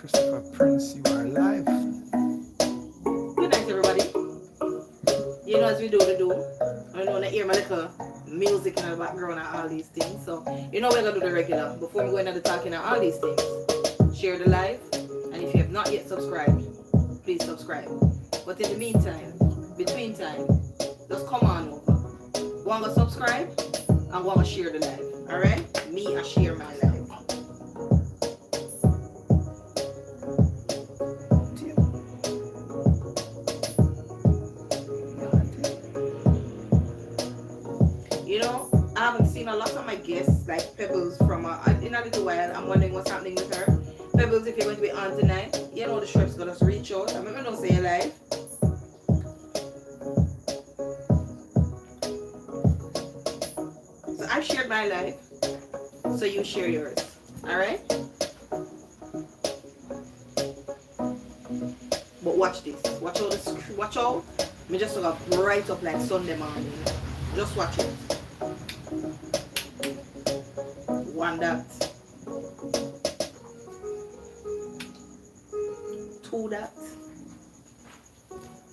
Xpressionz, you are live. Good night, everybody. You know, as we do the do, I know I hear my little music in the background and all these things. So, you know, we're going to do the regular. Before we go into the talking and all these things, share the live. And if you have not yet subscribed, please subscribe. But in the meantime, between time, just come on over. One go subscribe and one go share the live. Alright? Me, I share my live. You know, I haven't seen a lot of my guests, like Pebbles, from in a little while. I'm wondering what's happening with her. Pebbles, if you're going to be on tonight, you know the strip's going to reach out. I'm not going to say live. So I've shared my life, so you share yours. Alright? But watch this. Watch out. Watch out. Me just gonna bright up like Sunday morning. Just watch it. One that. Two that.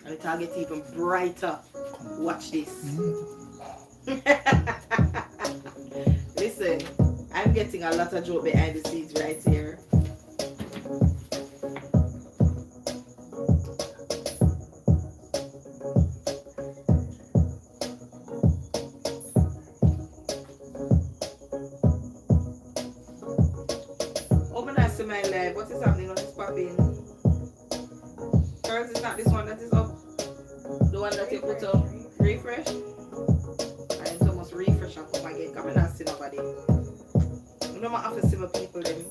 And it'll get even brighter. Watch this. Listen, I'm getting a lot of joke behind the scenes right here. Open that to my live. What is happening on this popping? Girls, it's not this one that is up. The one that you put up. Refresh. I am almost refresh and come again. Come and not see nobody. You know my office see my people then.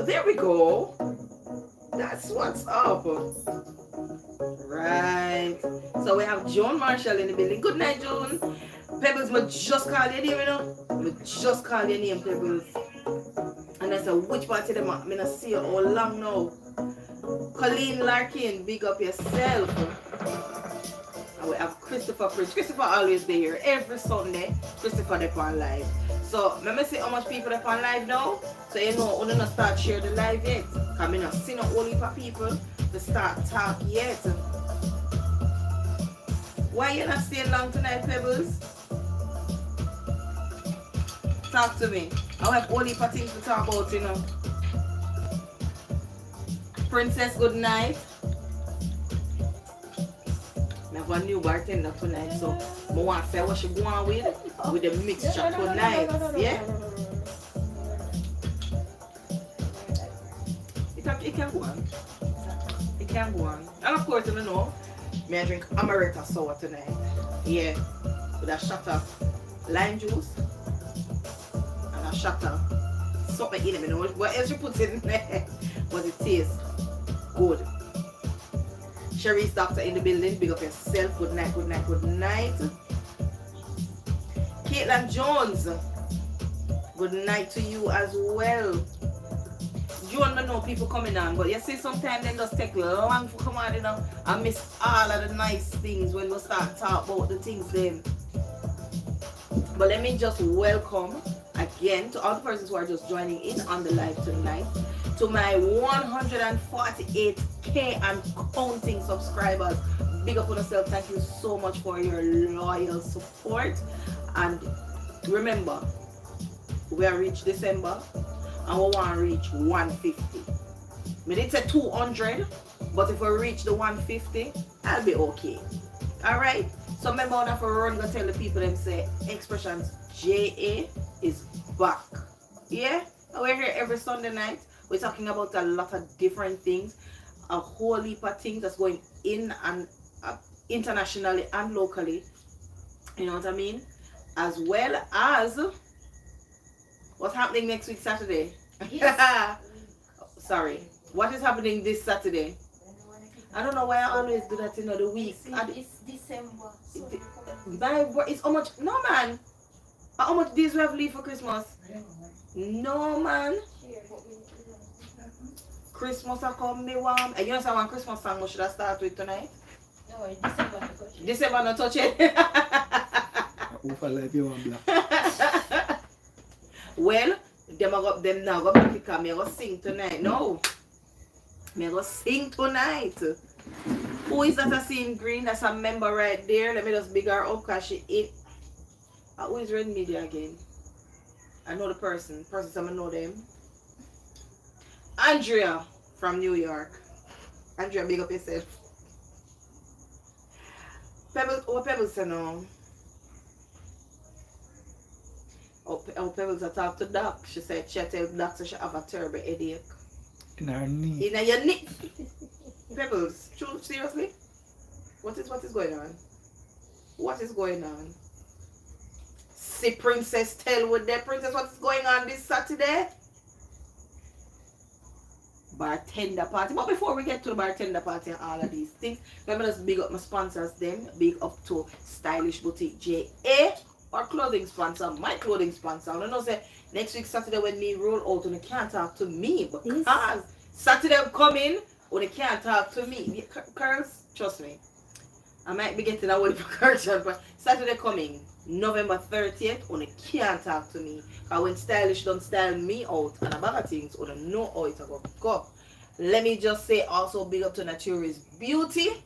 There we go. That's what's up. Right. So we have Joan Marshall in the building. Good night, Joan. Pebbles, me just call your name, you know. Me just call your name, Pebbles. And I said, which part of them I not see you all long now. Colleen Larkin, big up yourself. And we have Christopher Fridge. Christopher always there. Every Sunday, Christopher they on live. So let me see how much people are on live now. So you know, we're not start share the live yet. Because I not see no whole heap of people to start talk yet. Why you not staying long tonight, Pebbles? Talk to me. I have all heap of things to talk about, you know. Princess, good night. I have a new bartender tonight, so I want to say what she go on with the mixture tonight. Yeah? It can go on. It can go on. And of course, you know, I drink Amaretto sour tonight. Yeah. With a shot of lime juice and a shot of something in it. I don't know what else you put in there. But it tastes good. Cherie's doctor in the building. Big up yourself. Good night, good night, good night. Caitlin Jones. Good night to you as well. Joan, I know people coming on, but you see sometimes they just take long to come on, you know. I miss all of the nice things when we start talking about the things then. But let me just welcome again to all the persons who are just joining in on the live tonight. To my 148k and counting subscribers. Big up on yourself. Thank you so much for your loyal support. And remember, we are reached December and we want to reach 150. We did say 200, but if we reach the 150, I'll be okay. Alright? So remember when I run go tell the people them say Xpressionz JA is back. Yeah? We're here every Sunday night. We're talking about a lot of different things, a whole heap of things that's going in and internationally and locally. You know what I mean? As well as what's happening next week Saturday. Yes. Sorry. What is happening this Saturday? I don't know why I always do that in the week. It's December. So it's how much? No, man. How much days we have leave for Christmas? No, man. Christmas are come, me warm. And you know what Christmas song we should have start with tonight? No, December not touch it. December not touch it. Who for life you want black? Well, them now go back because me go sing tonight. No. Me go sing tonight. Who is that I see in green? That's a member right there. Let me just big her up because she it. Who is Red Media again? I know the person. Person, I know them. Andrea from New York. Andrea, big up yourself. Pebbles, what Pebbles say now? Oh, Pebbles, I talked to Doc. She said she tell Doc she have a terrible headache. In her knee. In your knee. Pebbles, seriously? What is going on? What is going on? See Princess tell with their princess what is going on this Saturday? Bartender party. But before we get to the bartender party and all of these things, let me just big up my sponsors them. Big up to Stylish Boutique JA, our clothing sponsor, my clothing sponsor. I don't know say next week Saturday when me roll out and they can't talk to me because Saturday I'm coming or they can't talk to me. Girls, trust me. I might be getting a word for correction, but Saturday coming, November 30th, or they can't talk to me. Because when Stylish don't style me out and a bag of things, or they know how it's going to go. Let me just say also big up to Natura's Beauty.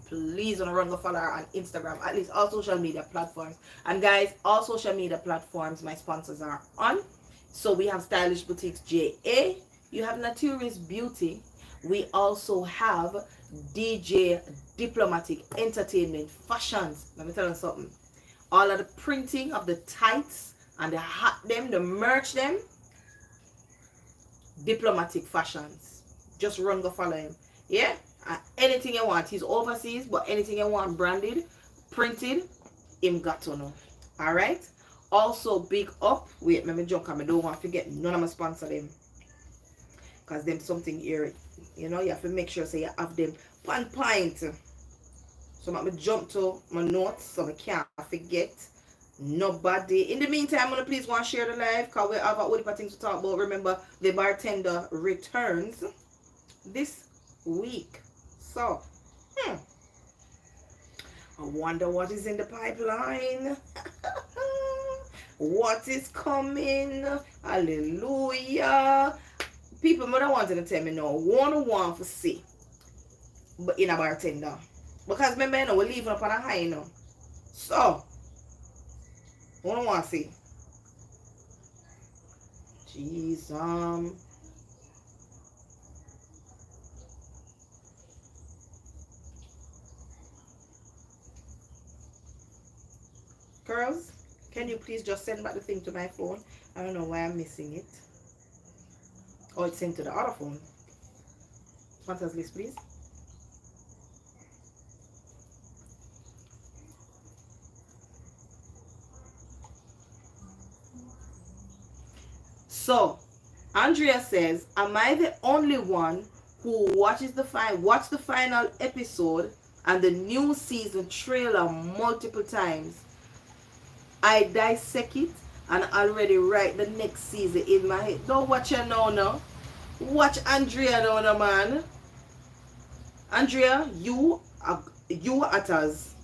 Please don't run go follow her on Instagram, at least all social media platforms. And guys, all social media platforms my sponsors are on. So we have Stylish Boutiques JA, you have Natura's Beauty, we also have DJ Diplomatic Entertainment Fashions. Let me tell you something. All of the printing of the tights and the hat them, the merch them, Diplomatic Fashions. Just run go follow him. Yeah? Anything you want. He's overseas, but anything you want branded, printed, him got to know. Alright? Also big up. Wait, let me jump on. I don't want to forget none of my sponsor them. Because them something here. You know, you have to make sure so you have them one point. So I'm going to jump to my notes so I can't forget nobody. In the meantime, I'm going to please want to share the live because we have a whole heap of things to talk about. Remember, the bartender returns this week. So, I wonder what is in the pipeline. What is coming? Hallelujah. People might wanted to tell me no. One for see. But in a bartender. Because remember, you know, we're leaving up on a high, you know. So, one want to see. Jeez, girls, can you please just send back the thing to my phone? I don't know why I'm missing it. Oh, it's sent to the other phone. Sponsors list, please. So, Andrea says, am I the only one who watches watch the final episode and the new season trailer multiple times? I dissect it and already write the next season in my head. Don't watch her now, no. Watch Andrea now, no, man. Andrea, you at us.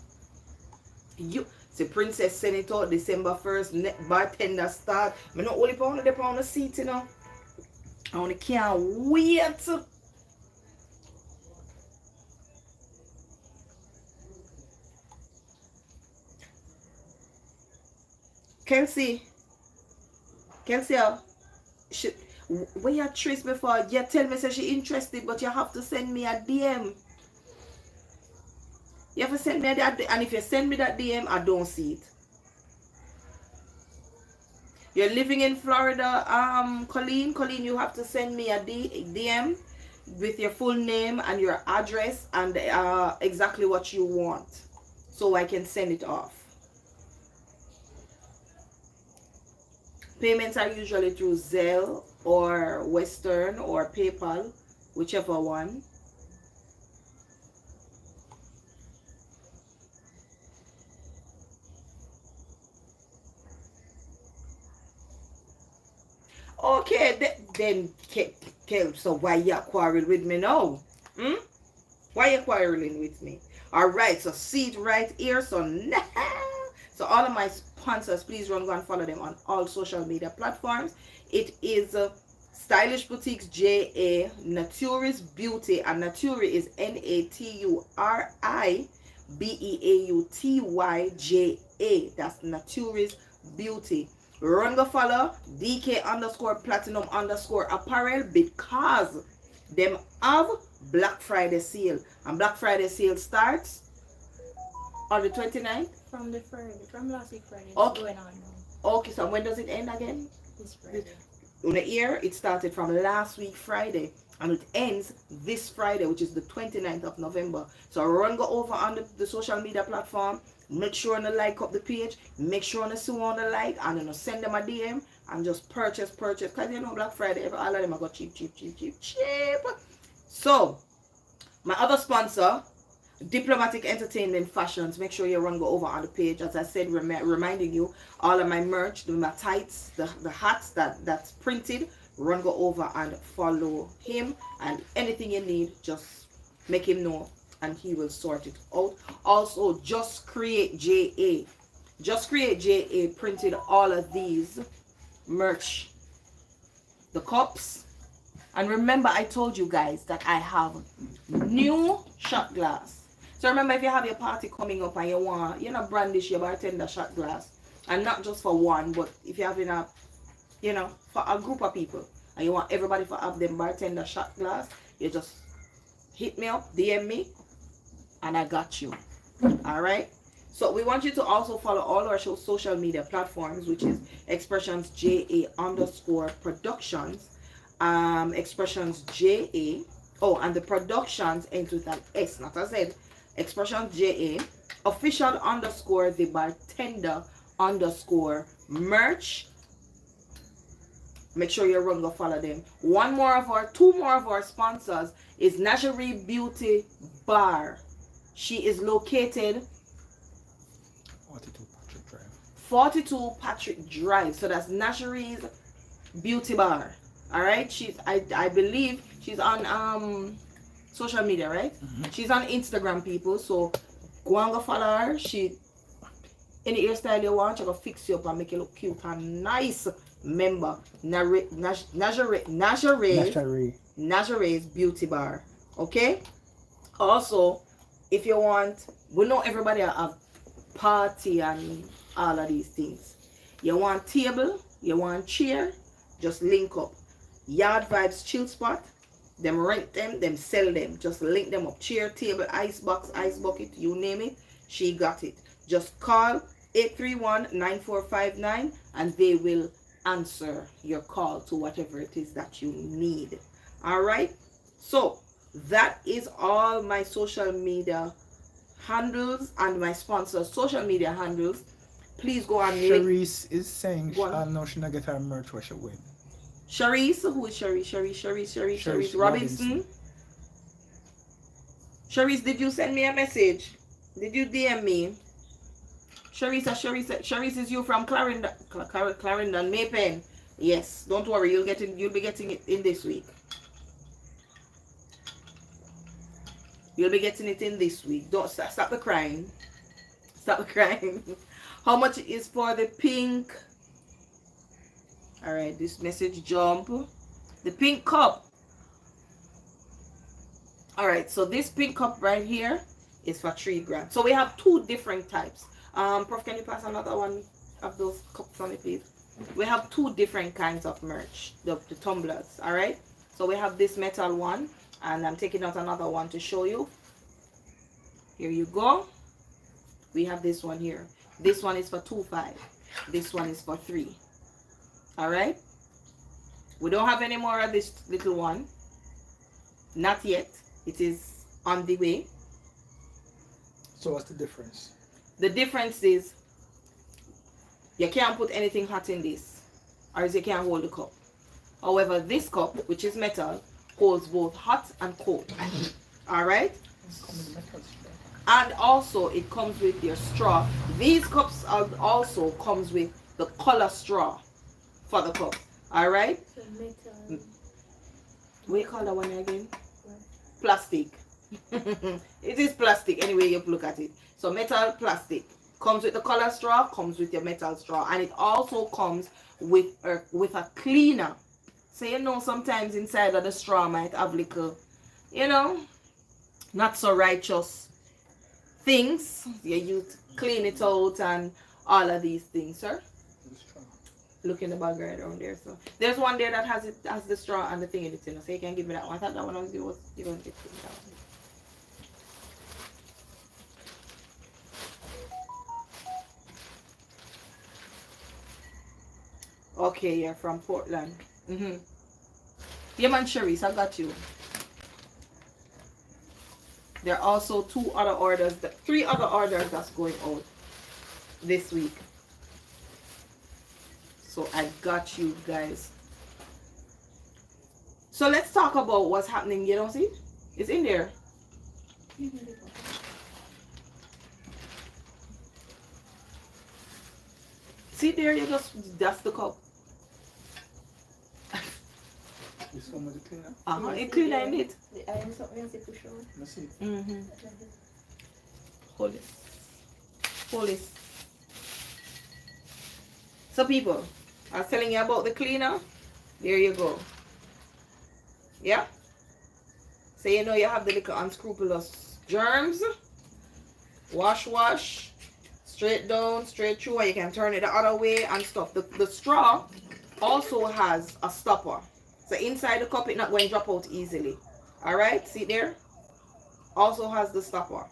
You see Princess Senator December 1st, bartender start. I'm not only on the seat, you know. I only can't wait. Kelsey, when you trace before, you tell me say she interested, but you have to send me a DM. You have to send me a DM, and if you send me that DM, I don't see it. You're living in Florida, Colleen, you have to send me a DM with your full name and your address and exactly what you want, so I can send it off. Payments are usually through Zelle or Western or PayPal, whichever one. Okay, then so why you quarreling with me now? Why you quarreling with me? Alright, so see it right here. So So all of my sponsors, please run go and follow them on all social media platforms. It is Stylish Boutiques JA, Naturis Beauty, and Naturi is NATURIBEAUTYJA. That's Naturis Beauty. Run go follow DK_platinum_apparel because them have Black Friday sale, and Black Friday sale starts on the 29th. From last week Friday. It's Okay. going on now. Okay, so when does it end again? This Friday. On the year, it started from last week Friday and it ends this Friday, which is the 29th of November. So run go over on the social media platform. Make sure to like up the page. Make sure to see on the like and then send them a DM and just purchase. Because you know Black Friday, all of them are got cheap. So, my other sponsor, Diplomatic Entertainment Fashions. Make sure you run go over on the page. As I said, reminding you, all of my merch, my tights, the hats that's printed, run go over and follow him. And anything you need, just make him know and he will sort it out. Also, Just Create JA. Just Create JA printed all of these merch. The cups. And remember, I told you guys that I have new shot glass. So remember, if you have your party coming up and you want, brandish your bartender shot glass, and not just for one, but if you're having a, for a group of people, and you want everybody to have them bartender shot glass, you just hit me up, DM me, and I got you. All right. So we want you to also follow all our social media platforms, which is Xpressionz JA_productions, Xpressionz JA. Oh, and the productions ends with an S, not a Z. Xpressionz JA, official_the bartender_merch. Make sure you run go follow them. Two more of our sponsors is Najerie Beauty Bar. She is located 42 Patrick Drive. So that's Najerie's Beauty Bar. All right. I believe she's on social media, right? She's on Instagram, people. So go and go follow her. Any hairstyle you want, she will fix you up and make you look cute and nice. Remember, Najerie's Beauty Bar. Okay. Also, if you want, we know everybody have party and all of these things. You want table, you want chair, just link up. Yard Vibes Chill Spot, them rent them sell them. Just link them up. Chair, table, ice box, ice bucket, you name it, she got it. Just call 831-9459 and they will answer your call to whatever it is that you need. All right. So that is all my social media handles and my sponsors' social media handles. Please go on. Sharice is saying no, she not get her merch wash away. Sharice, who is Sharice Robinson. Sharice, did you send me a message? Did you DM me? Sharice is you from Clarendon, Maypen. Yes, don't worry, you'll be getting it in this week. You'll be getting it in this week. Don't stop the crying. Stop the crying. How much is for the pink? All right, this message jump. The pink cup. All right, so this pink cup right here is for $3,000. So we have two different types. Prof, can you pass another one of those cups on me, please? We have two different kinds of merch, the tumblers. All right, so we have this metal one, and I'm taking out another one to show you. Here you go. We have this one here. This one is for $2,500. This one is for $3,000. All right. We don't have any more of this little one. Not yet. It is on the way. So what's the difference? The difference is you can't put anything hot in this, or else you can't hold the cup. However, this cup, which is metal, holds both hot and cold. All right. And also it comes with your straw. These cups also comes with the color straw for the cup. All right. So metal. What do you call that one again? Plastic. It is plastic anyway you look at it. So metal, plastic. Comes with the color straw, comes with your metal straw, and it also comes with a cleaner. So you know sometimes inside of the straw might have little, you know, not so righteous things. You clean it out and all of these things, sir. Look in the bag right around there. So there's one there that has the straw and the thing in it, you know. So you can give me that one. I thought that one was you going to get that one. Okay, you're from Portland. Yeah, man, Cherise, I got you. There are also three other orders that's going out this week. So I got you guys. So let's talk about what's happening. You don't see it? It's in there. See there, you just dust the cup. This one with the cleaner? It cleaner in it. The iron something else you push on. Let's see. Hold it. Hold it. So people, I was telling you about the cleaner. There you go. Yeah? So you know you have the little unscrupulous germs. Wash. Straight down, straight through. Or you can turn it the other way and stuff. The straw also has a stopper. So inside the cup, it's not going to drop out easily. Alright? See there? Also has the stopper.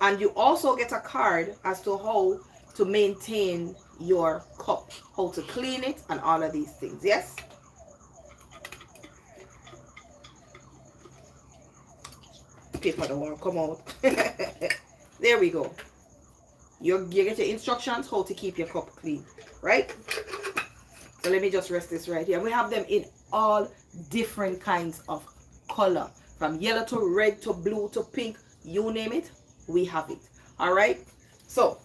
And you also get a card as to how to maintain your cup, how to clean it, and all of these things. Yes? Paper don't want to come out. There we go. You get your instructions how to keep your cup clean. Right? So let me just rest this right here. We have them in all different kinds of color. From yellow to red to blue to pink. You name it, we have it. Alright? So,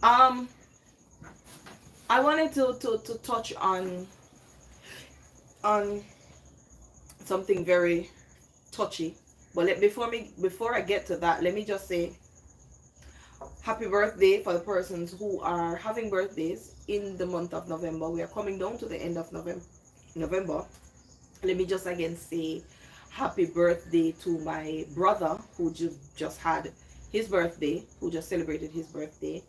I wanted to touch on something very touchy. But before I get to that, let me just say happy birthday for the persons who are having birthdays in the month of November. We are coming down to the end of November. Let me just again say happy birthday to my brother who just had his birthday, who just celebrated his birthday.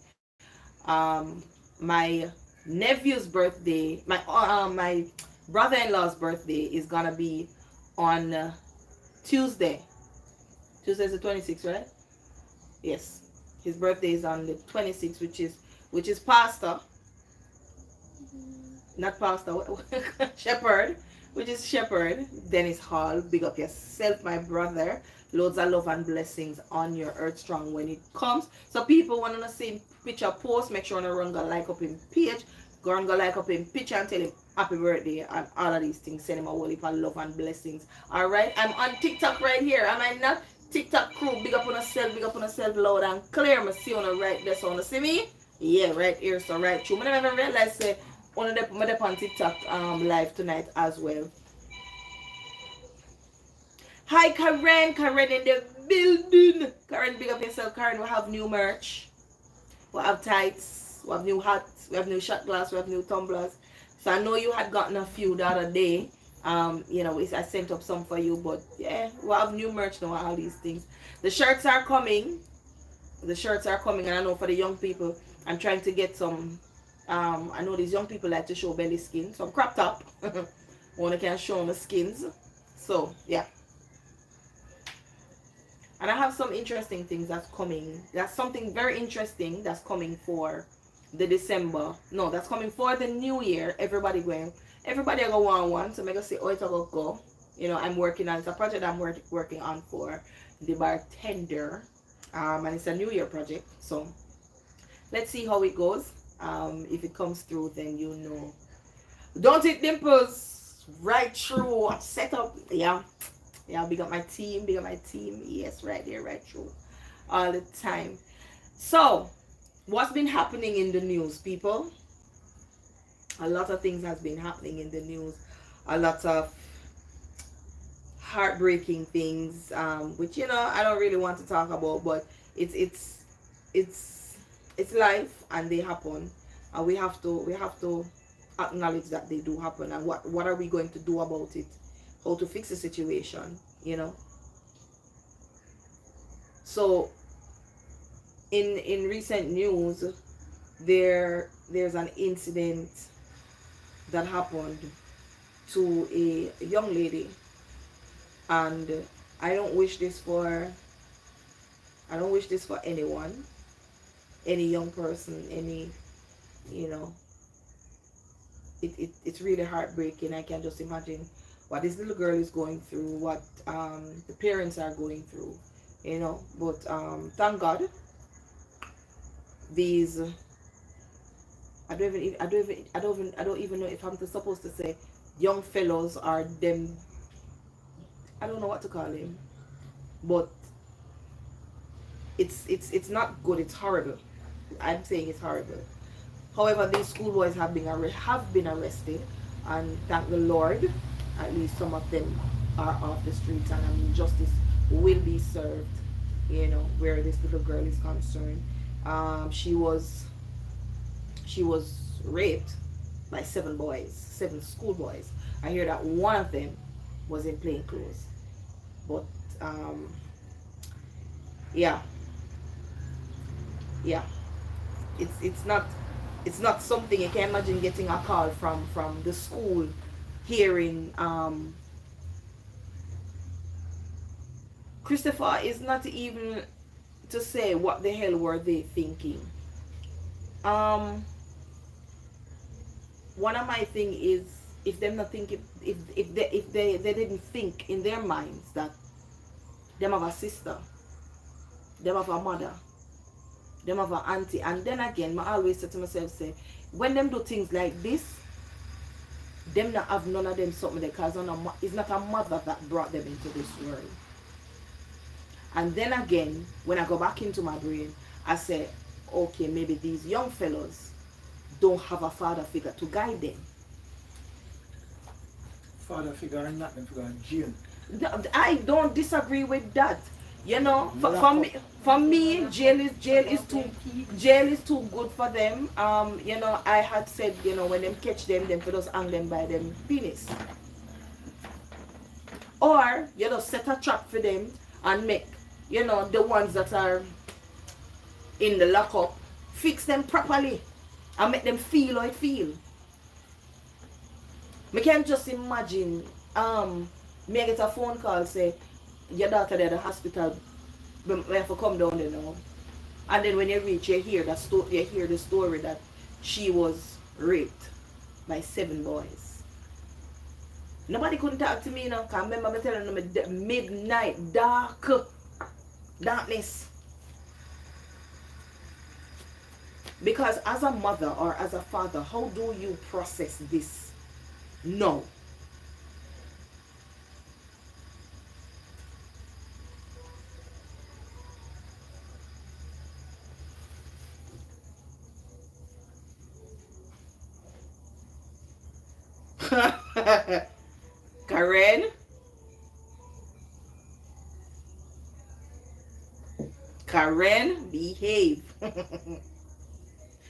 My nephew's birthday, my brother-in-law's birthday is gonna be on Tuesday. Tuesday's the 26th, right? Yes. His birthday is on the 26th, which is Pastor. Not Pastor, Shepherd, which is Shepherd Dennis Hall. Big up yourself, my brother. Loads of love and blessings on your Earth Strong when it comes. So people want to see picture post, make sure you run go like up in page, go and go like up in picture and tell him happy birthday and all of these things. Send him a whole heap of love and blessings. Alright, I'm on TikTok right here. Am I not? TikTok crew, big up on yourself loud and clear. I see on the right there, so want to see me? Yeah, right here, so right through. I never realized one of them on TikTok live tonight as well. Hi Karen in the building. Karen, big up yourself. Karen, we have new merch. We have tights, we have new hats, we have new shot glass, we have new tumblers. So I know you had gotten a few the other day. You know, I sent up some for you, but yeah, we have new merch now, all these things. The shirts are coming. And I know for the young people, I'm trying to get some. I know these young people like to show belly skin, so I'm crop top. One can show on the skins. So yeah. And I have some interesting things that's coming. That's something very interesting that's coming for the December. No, that's coming for the new year. Everybody go one. So I'm going to say, oh, it's going to go. You know, I'm working on, it's a project I'm working on for the Bartender. And it's a new year project. So let's see how it goes. If it comes through, then you know. Don't hit dimples. Right through. Set up. Yeah. Yeah, big up my team. Yes, right there, right through. All the time. So, what's been happening in the news, people? A lot of things has been happening in the news. A lot of heartbreaking things, which, you know, I don't really want to talk about, but it's it's life, and they happen, and we have to acknowledge that they do happen, and what are we going to do about it, how to fix the situation, so in recent news, there's an incident that happened to a young lady, and I don't wish this for anyone, any young person, any, it's really heartbreaking. I can just imagine what this little girl is going through, what the parents are going through, but thank God, these I don't even know if I'm supposed to say young fellows are them. I don't know what to call him, but it's not good. It's horrible. I'm saying it's horrible. However, these schoolboys have been arrested, and thank the Lord, at least some of them are off the streets, and I mean, justice will be served. Where this little girl is concerned, she was raped by 7 schoolboys. I hear that one of them was in plain clothes, but yeah, it's not something you can imagine getting a call from the school, hearing Christopher is not even to say what the hell were they thinking. One of my thing is, if them not think, if they didn't think in their minds that them have a sister, them have a mother, them have an auntie, and then again, I always say to myself, say, when them do things like this, them not have none of them something there, because it's not a mother that brought them into this world. And then again, when I go back into my brain, I say, okay, maybe these young fellows don't have a father figure to guide them. Father figure and not them figure in jail. I don't disagree with that. For me, jail is too good for them. I had said, when them catch them for just hang them by them penis. Or set a trap for them and make the ones that are in the lockup, fix them properly and make them feel how it feel. Me can just imagine me get a phone call, say your daughter at the hospital, we have to come down there now. And then when you reach, you hear the story that she was raped by 7 boys. Nobody couldn't talk to me, because I remember me telling them midnight, darkness. Because as a mother or as a father, how do you process this? No. Karen, behave.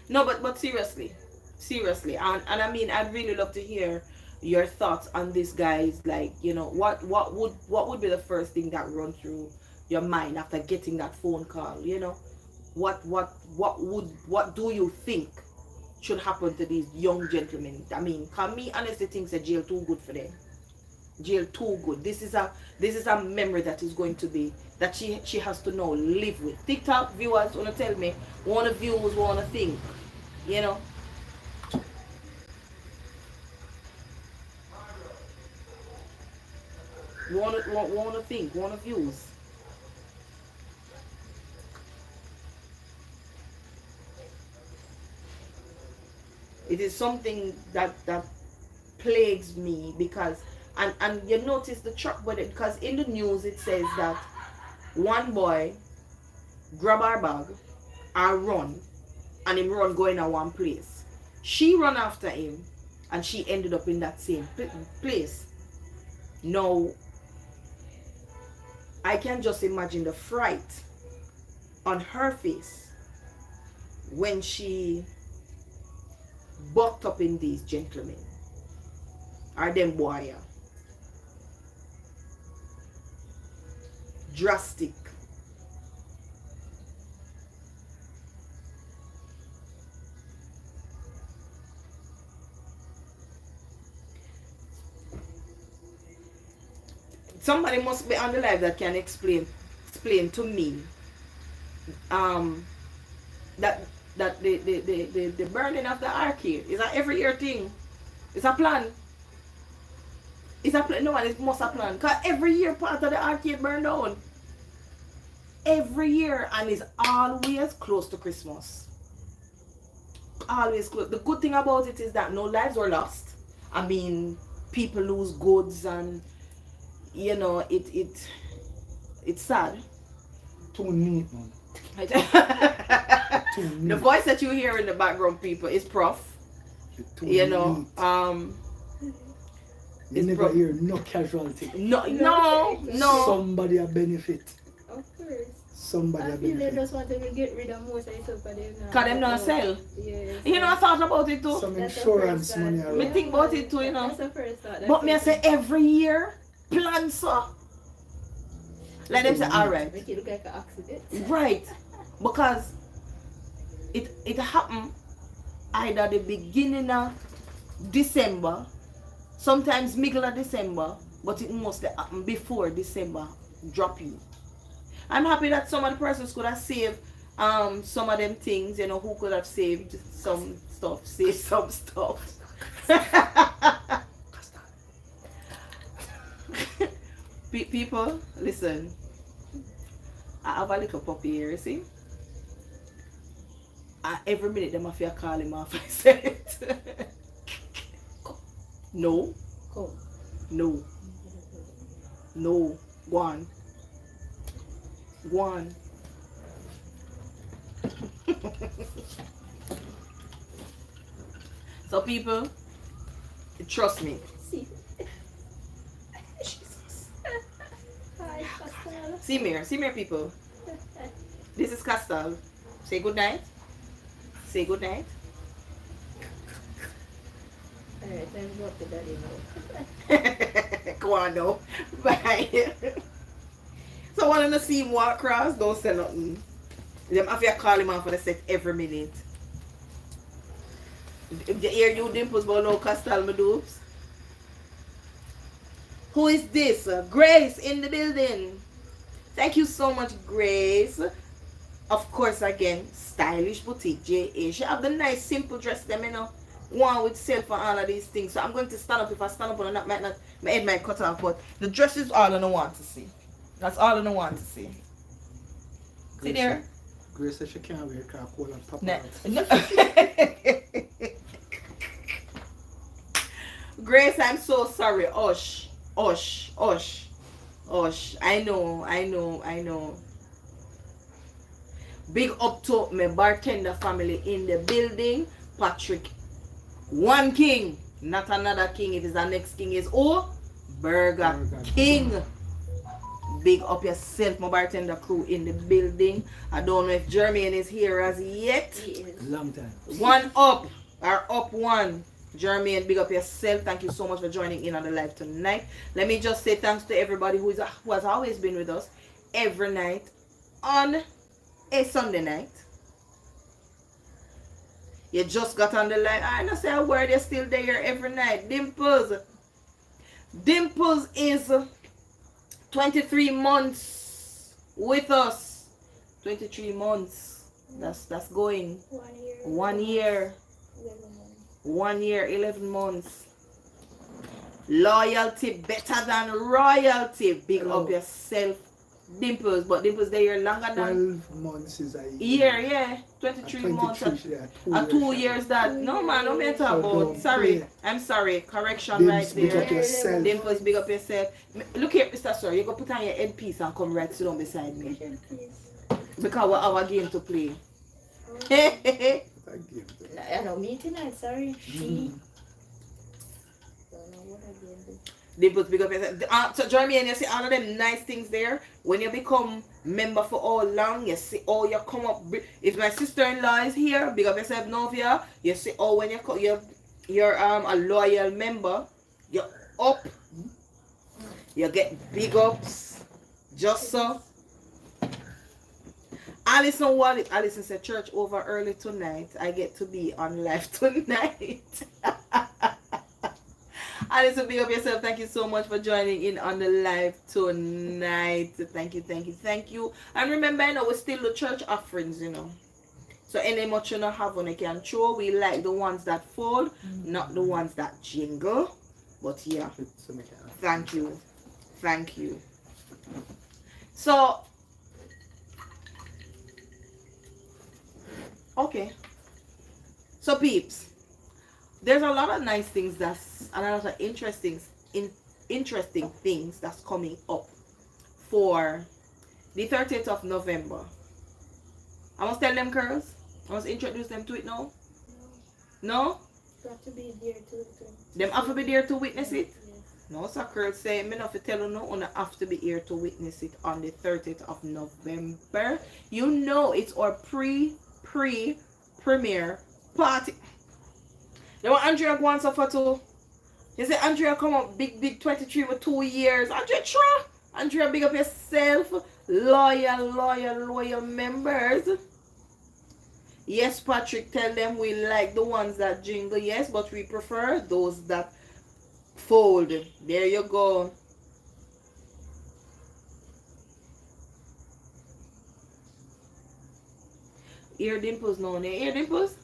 No, but seriously, and I mean, I'd really love to hear your thoughts on this, guys. Like, what would be the first thing that run through your mind after getting that phone call? What do you think should happen to these young gentlemen? I mean, can me honestly think that jail too good for them. Jail too good. This is a memory that is going to be, that she has to now live with. TikTok viewers wanna tell me, wanna views, wanna think, wanna think, wanna views. It is something that plagues me, because and you notice the truck with it, because in the news it says that one boy grab her bag and run, and him run going to one place. She run after him, and she ended up in that same place. Now, I can just imagine the fright on her face when she bucked up in these gentlemen or them boy. Drastic. Somebody must be on the live that can explain to me that the burning of the arcade is an every year thing. It's a plan. It's a plan. No one, it must a plan. Because every year part of the arcade burn down. Every year, and it's always close to Christmas. Always close. The good thing about it is that no lives were lost. I mean, people lose goods, and you know it's sad. Too neat, man. Too neat. The voice that you hear in the background, people, is Prof. You know, you never hear no casualty. No. Somebody a benefit. Of course. Somebody I a feel they benefit. just want to get rid of most of it because them not sell. Yes. You know, I thought about it too. Some That's the insurance first money time. around. Me think about it too, you know. That's the first thought. But me I say every year, plan so. Let them say, alright. Make it look like an accident. Right. Because it happened either the beginning of December, sometimes middle of December, but it mostly happened before December dropping. I'm happy that some of the persons could have saved some of them things, you know, who could have saved some stuff, saved some stuff. People, listen. I have a little puppy here, you see? Every minute them have to call him off. I said it. No. Come. No. No. Go on. Go on. So people, trust me. See. Hi, Pascal. See me, people. This is Castal. Say good night. Say good night. Alright, time to go up to daddy now. Go on now. Bye. So one of the see him walk across, don't say nothing. Them have to call him on for the set every minute. If you hear you dimples but no Castal my dupes. Who is this? Grace in the building. Thank you so much, Grace. Of course, again, Stylish Boutique, J.A. She have the nice, simple dress, them, you know. One with self and all of these things. So I'm going to stand up. If I stand up, my head might cut off. But the dress is all I want to see. That's all I want to see. See there? Grace said she can't wear Coca-Cola and pop No. out. Grace, I'm so sorry. Osh. I know. Big up to my bartender family in the building. Patrick, one king, not another king. It is the next king is Burger King. Big up yourself, my bartender crew in the building. I don't know if Jermaine is here as yet. Long time. One up, or up one. Jermaine, big up yourself. Thank you so much for joining in on the live tonight. Let me just say thanks to everybody who has always been with us every night on a Sunday night. You just got on the line. I don't say a word, you're still there every night. Dimples is 23 months with us. 23 months. That's going. 1 year. 1 year, 11 months. Loyalty better than royalty. Big up yourself, Dimples. But Dimples, they are longer than 12 months is a year. Yeah, 23 months. 2 years that. No man, no matter about. Sorry, I'm sorry. Correction right Big up there. yourself. Dimples, big up yourself. Look here, Mr. Sir. You go put on your headpiece and come right sit down beside me. Because we have a game to play. I know me tonight, sorry. Mm. Don't know what I did. Dimples, big up yourself. So Jeremy, and you see all of them nice things there. When you become member for all long, you see you come up. If my sister-in-law is here, big up yourself, Novia. You see when you're a loyal member, you're up. You get big ups. Just so. Alison Wallet. Alison said church over early tonight. I get to be on live tonight. Alison, big up yourself. Thank you so much for joining in on the live tonight. Thank you, thank you, thank you. And remember, we still the church offerings, So any much you don't have on you can throw. We like the ones that fold, not the ones that jingle. But yeah. Thank you. Thank you. So okay. So peeps. There's a lot of nice things and a lot of interesting things that's coming up for the 30th of November. I must tell them, girls. I must introduce them to it now. No? You have to be there to Them have to be there to witness it? Yes. No, so girls say, me not to tell you no, you have to be here to witness it on the 30th of November. It's our premiere party. They want Andrea go on suffer too. You say Andrea come up big 23 with 2 years. Andrea, big up yourself. Loyal members. Yes, Patrick, tell them we like the ones that jingle. Yes, but we prefer those that fold. There you go. Ear Dimples no. Ear Dimples?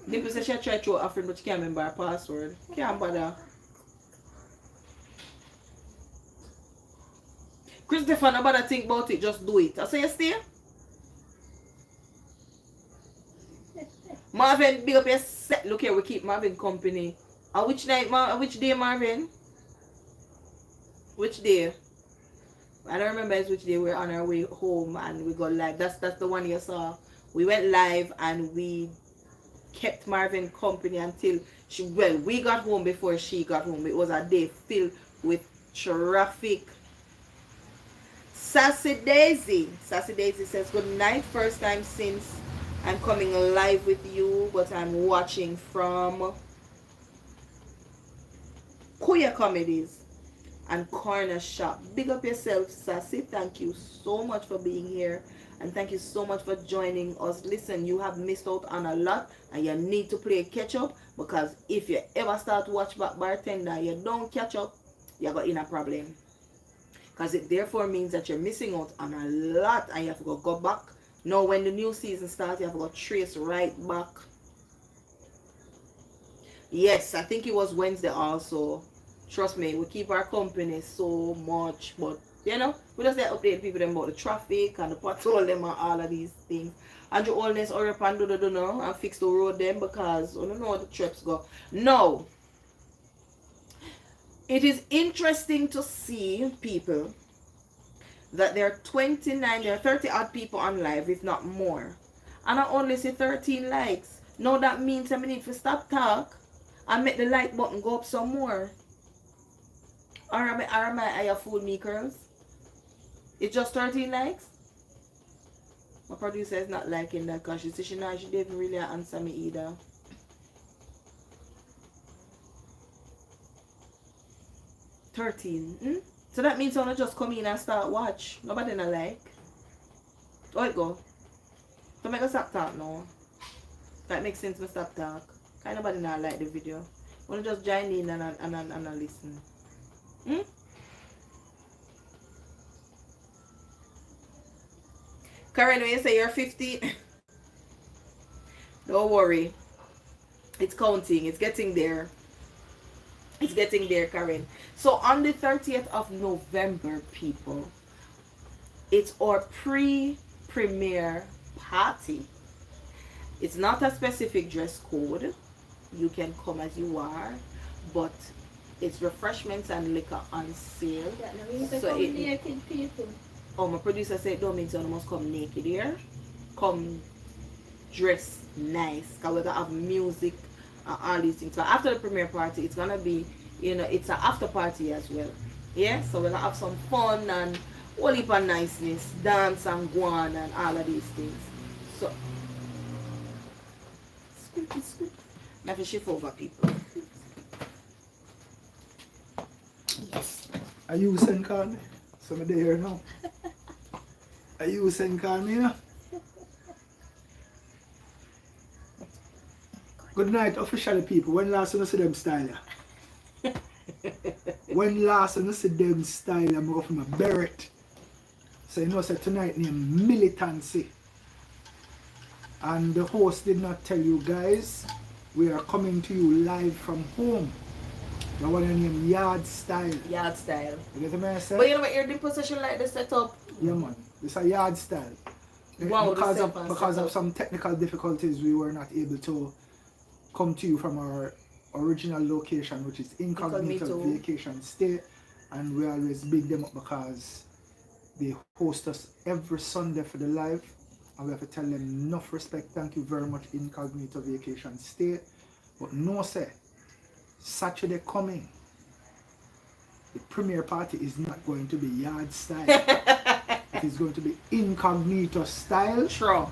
Dimples said she tried to offer but she can't remember her password. Can't bother. Christopher, no bother think about it, just do it. I say you stay. Marvin, big up your set. Look here, we keep Marvin company. Which day, Marvin? Which day? I don't remember which day. We're on our way home and we got live. That's the one you saw. We went live and we kept Marvin company until we got home before she got home. It was a day filled with traffic. Sassy Daisy says good night. First time since I'm coming live with you, but I'm watching from Kuya Comedies and Corner Shop. Big up yourself, Sassy. Thank you so much for being here. And thank you so much for joining us. Listen, you have missed out on a lot and you need to play catch up, because if you ever start to watch back Bartender, you don't catch up, you got in a problem. Because it therefore means that you're missing out on a lot and you have to go back. Now when the new season starts, you have to go trace right back. Yes, I think it was Wednesday also. Trust me, we keep our company so much, but we just update people about the traffic and the patrol them and all of these things. And your oldness or up and do and fix the road them, because I don't know how the trips go. No. It is interesting to see people that there are 30 odd people on live, if not more. And I only see 13 likes. Now that means I need to stop talk and make the like button go up some more. Or am I fool me, girls? It's just 13 likes? My producer is not liking that because she didn't really answer me either. So that means I just come in and start watch. Nobody not like. Oh it go. So make us stop talk now. That makes sense, me stop talk. Kind nobody not like the video. Wanna just join in and listen. Karen, when you say you're 50, don't worry. It's counting. It's getting there. It's getting there, Karen. So on the 30th of November, people, it's our pre-premiere party. It's not a specific dress code. You can come as you are, but it's refreshments and liquor on sale. So naked people. Oh, my producer said don't mean you must come naked here. Come dress nice, because we're gonna have music and all these things. So after the premiere party, it's gonna be you know, it's an after party as well. Yeah, so we'll have some fun and whole heap of niceness, dance and go on and all of these things. So, scoop. Now to shift over people. Yes. Are you send call me? Somebody here now. Are you send call me now? Good night, officially people. When last you see them style? When last you see them style, I'm going from a beret. So you know, say tonight name militancy. And the host did not tell you guys, we are coming to you live from home. The one named Yard Style. Yard style. You get what I say? But you know what, you're in position like this set up. Yeah man, it's a Yard Style. Wow, Because of some technical difficulties, we were not able to come to you from our original location, which is Incognito Vacation Stay, and we always big them up because they host us every Sunday for the live, and we have to tell them enough respect. Thank you very much, Incognito Vacation Stay. But no say, Saturday coming, the premiere party is not going to be Yard Style. It is going to be Incognito Style. True.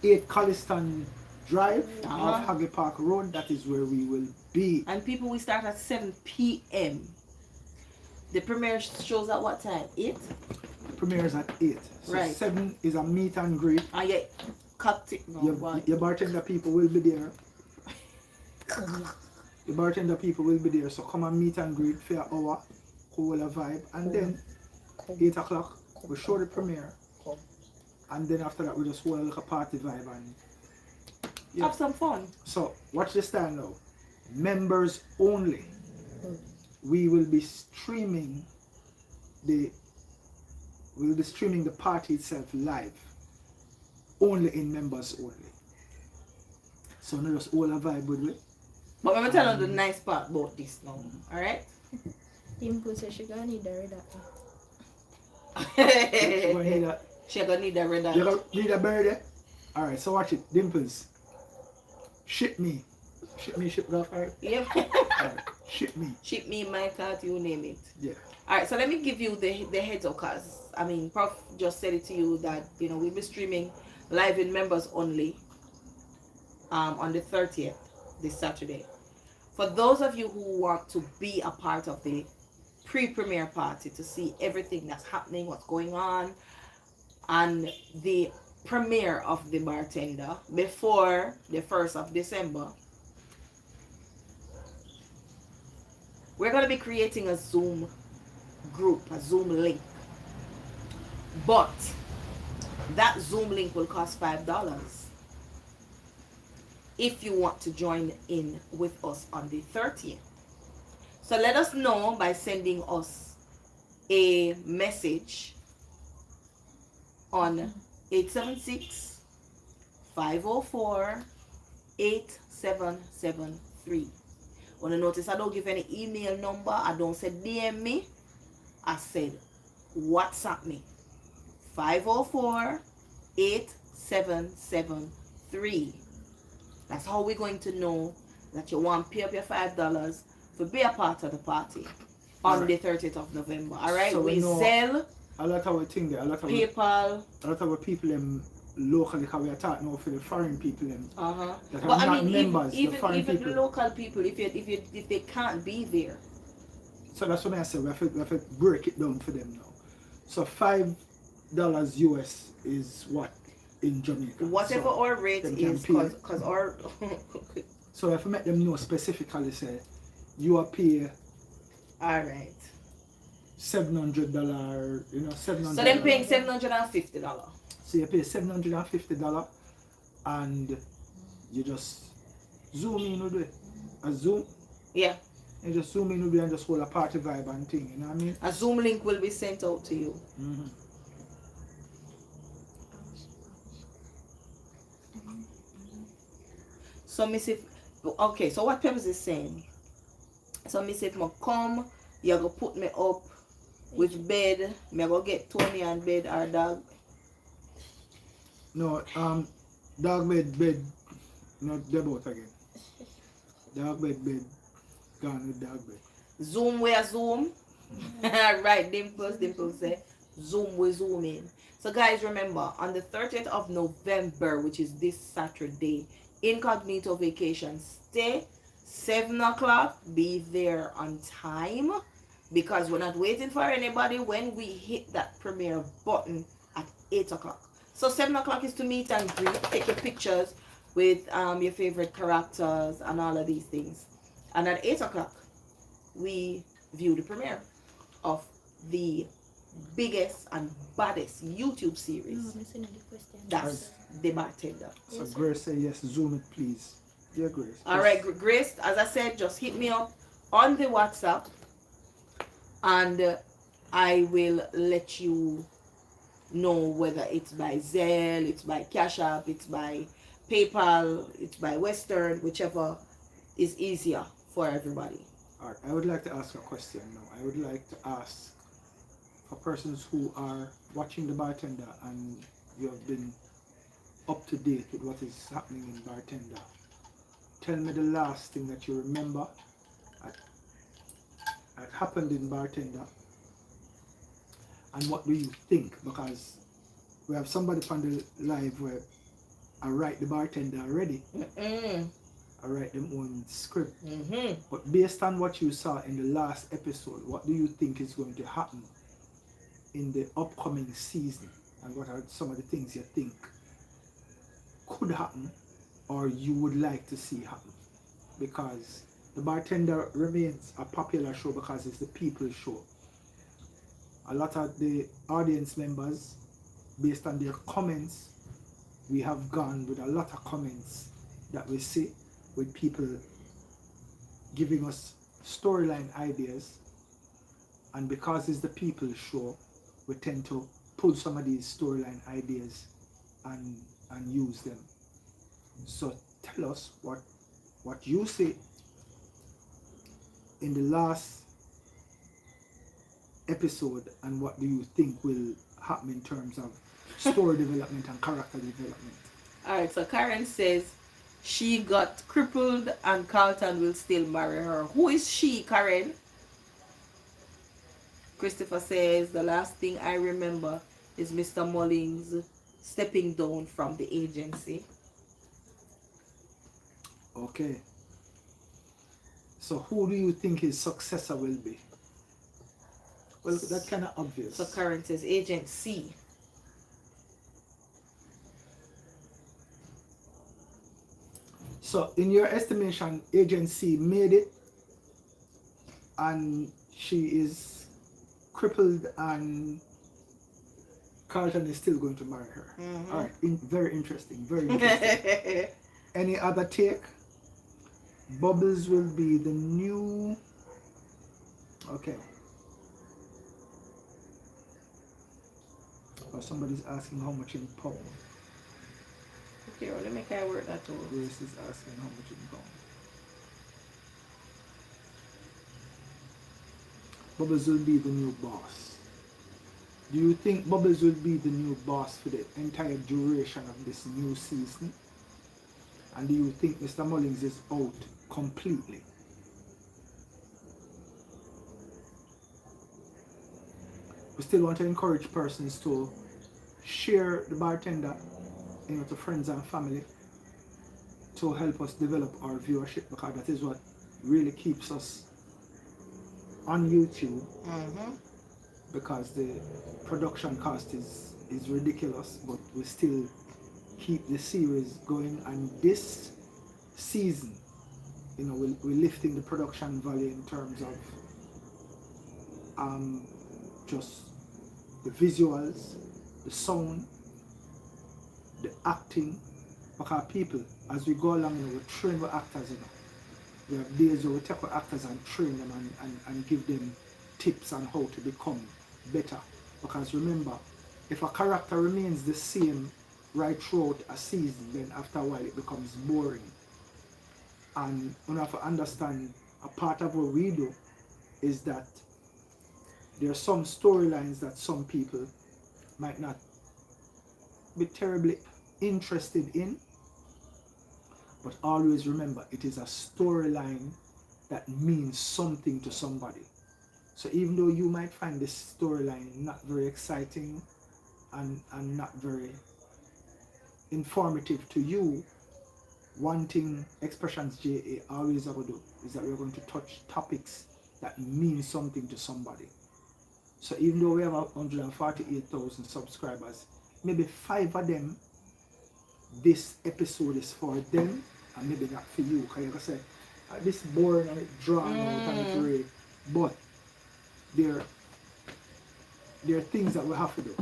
8 Colliston Drive off Haggy Park Road. That is where we will be. And people, we start at 7 p.m. The premiere shows at what time? 8? Premieres at 8. So right. 7 is a meet and greet. And yeah, cocktail. No, your bartender people will be there. The bartender people will be there. So come and meet and greet for an hour. Cool a vibe. And then 8 o'clock, we show the premiere. And then after that, we just hold a little party vibe and have some fun. So watch the style now. Members only. We will be streaming the party itself live. Only in members only. So not just all a vibe with it. But I'm gonna tell you the nice part about this now. Alright? Dimple says she gonna need a red She gonna need a red eye. You gonna need a bird. Alright, so watch it. Dimples. Ship me, ship golf, alright? Yep. Alright, ship me. Ship me, my cat, you name it. Yeah. Alright, so let me give you the heads up, cause I mean, Prof just said it to you that, you know, we'll be streaming live in members only on the 30th, this Saturday. For those of you who want to be a part of the pre-premiere party to see everything that's happening, what's going on, and the premiere of the Bartender before the 1st of December, we're going to be creating a Zoom group, a Zoom link. But that Zoom link will cost $5 if you want to join in with us on the 30th. So let us know by sending us a message on 876-504-8773. Wanna notice I don't give any email number, I don't say DM me, I said WhatsApp me. 504-8773. That's how we're going to know that you want to pay up your $5 to be a part of the party on the 30th of November. Alright, So we sell a lot of our thing there, a lot of PayPal. A lot of our people locally, because we are talking now for the foreign people that But are I not mean, members, the even foreign people. the local people, if they can't be there. So that's what I said, we have to break it down for them now. So $5 US is what in Jamaica? Whatever so our rate is, because our so if I make them know specifically, say you are pay alright. $700, you know, $700. So they're paying $750. So you pay $750 and you just zoom in with it. A Zoom? Yeah. And just zoom in with it and just hold a party vibe and thing, you know what I mean? A Zoom link will be sent out to you. Mm-hmm. So Miss if okay, so what Peppers is saying. So Miss if I come, you're gonna put me up with bed, me go get Tony and bed or dog. No, dog bed, no, they're both again. Dog bed. Gone with dog breath. Zoom where Zoom. Right, Dimples say Zoom we zoom in. So guys, remember on the 30th of November, which is this Saturday, Incognito Vacation. Stay 7 o'clock. Be there on time because we're not waiting for anybody when we hit that premiere button at 8 o'clock. So 7 o'clock is to meet and greet, take your pictures with your favorite characters and all of these things. And at 8 o'clock, we view the premiere of the biggest and baddest YouTube series. That's The Bartender. So Grace say yes, zoom it please. Dear Grace. Alright, Grace, as I said, just hit me up on the WhatsApp and I will let you know whether it's by Zelle, it's by Cash App, it's by PayPal, it's by Western, whichever is easier for everybody. Alright, I would like to ask a question now. I would like to ask for persons who are watching The Bartender and you have been up to date with what is happening in Bartender. Tell me the last thing that you remember that happened in Bartender and what do you think, because we have somebody from the live where I write The Bartender already. I write them own script. But based on what you saw in the last episode, what do you think is going to happen in the upcoming season? And what are some of the things you think could happen or you would like to see happen? Because The Bartender remains a popular show because it's the people's show. A lot of the audience members, based on their comments, we have gone with a lot of comments that we see with people giving us storyline ideas, and because it's the people's show, we tend to pull some of these storyline ideas and use them. So tell us what you see in the last episode and what do you think will happen in terms of story development and character development. Alright, so Karen says she got crippled and Carlton will still marry her. Who is she, Karen? Christopher says the last thing I remember is Mr. Mullins stepping down from the agency. Okay. So who do you think his successor will be? Well, that's kind of obvious. So Karen says Agent C. So in your estimation, Agent C made it and she is crippled and Carlton is still going to marry her. All right, very interesting, very interesting. Any other take? Bubbles will be the new... Okay. Oh, somebody's asking how much in pound. Okay, well, let me kind of work that out. Grace is asking how much in pound. Bubbles will be the new boss. Do you think Bubbles will be the new boss for the entire duration of this new season? And do you think Mr. Mullins is out completely? We still want to encourage persons to share The Bartender, to friends and family, to help us develop our viewership, because that is what really keeps us on YouTube. Because the production cost is ridiculous, but we still keep the series going, and this season, we're lifting the production value in terms of just the visuals, the sound, the acting, because people, as we go along, we train our actors, we have days where we take our actors and train them and give them tips on how to become better. Because remember, if a character remains the same right throughout a season, then after a while it becomes boring. And we have to understand, a part of what we do is that there are some storylines that some people might not be terribly interested in, but always remember, it is a storyline that means something to somebody. So even though you might find this storyline not very exciting and not very informative to you, one thing Xpressionz JA always going to do is that we're going to touch topics that mean something to somebody. So even though we have 148,000 subscribers, maybe 5 of them, this episode is for them and maybe not for you. Because you can say, this boring and it drawn out and it's real. But there are things that we have to do.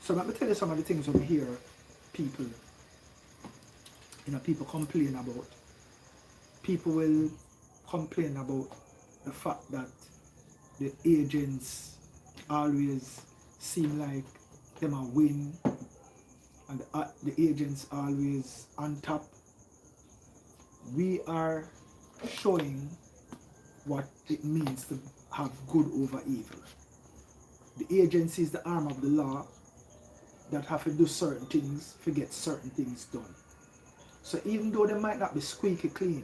So let me tell you some of the things when we hear people, people complain about. People will complain about the fact that the agents always seem like them a win and the agents always on top. We are showing what it means to have good over evil. The agency is the arm of the law that have to do certain things to get certain things done. So even though they might not be squeaky clean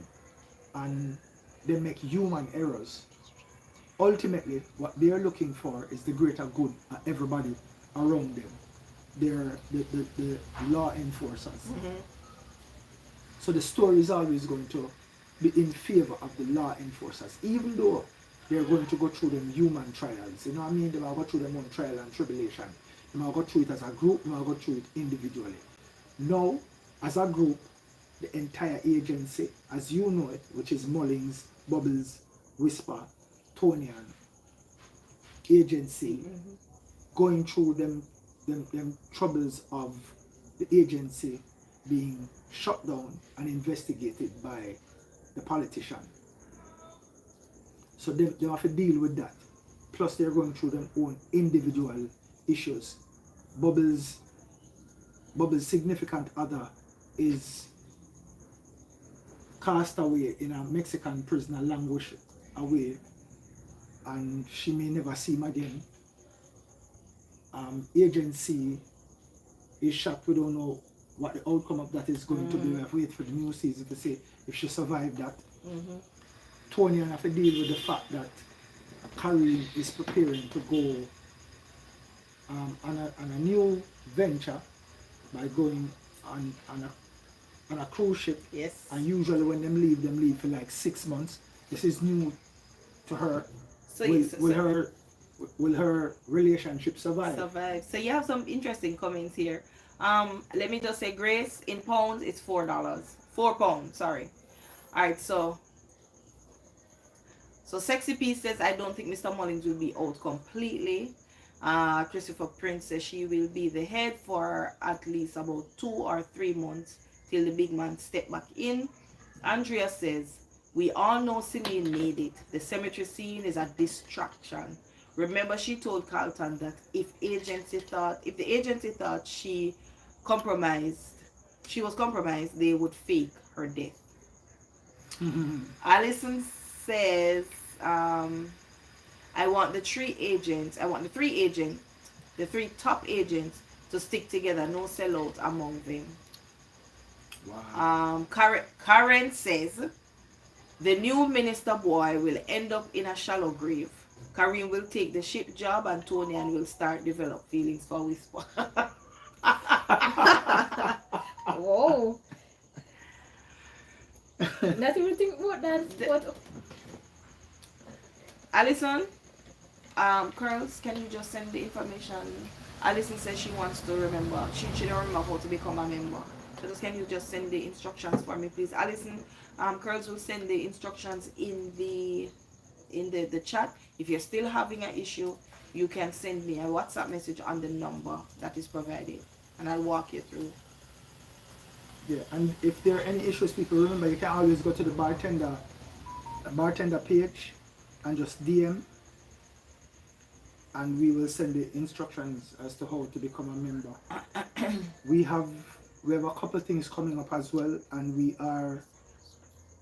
and they make human errors, ultimately what they're looking for is the greater good of everybody around them. They're the law enforcers. So the story is always going to be in favor of the law enforcers, even though they're going to go through them human trials. You know what I mean? They will go through their own trial and tribulation. They will go through it as a group, they will go through it individually. Now, as a group, the entire agency, as you know it, which is Mullings, Bubbles, Whisper, Tonian, agency, going through them troubles of the agency being shut down and investigated by the politician. So they have to deal with that. Plus they're going through their own individual issues. Bubbles' significant other is cast away in a Mexican prisoner, languished away, and she may never see him again. Agency is shocked. We don't know what the outcome of that is going to be. We have to wait for the new season to see if she survived that. Tony and have to deal with the fact that Kareem is preparing to go on a new venture by going on a cruise ship. Yes. And usually when them leave for like 6 months. This is new to her. So will her relationship survive? So you have some interesting comments here. Let me just say, Grace, in pounds it's $4. £4, sorry. Alright, so Sexy P says, I don't think Mr. Mullings will be out completely. Christopher Prince says she will be the head for at least about 2 or 3 months till the big man step back in. Andrea says, we all know Celine made it. The cemetery scene is a distraction. Remember, she told Carlton that if the agency thought she was compromised, they would fake her death. Allison says, I want the three top agents to stick together, no sellout among them. Wow. Karen says, the new minister boy will end up in a shallow grave. Kareem will take the ship job and Tonian will start develop feelings for Whisper. Whoa. Not even think about that. Alison, Curls, can you just send the information? Alison says she wants to remember. She don't remember how to become a member. So can you just send the instructions for me, please? Alison, Curls will send the instructions in the chat. If you're still having an issue, you can send me a WhatsApp message on the number that is provided, and I'll walk you through. Yeah, and if there are any issues, people, remember you can always go to the bartender page and just DM, and we will send the instructions as to how to become a member. we have a couple of things coming up as well, and we're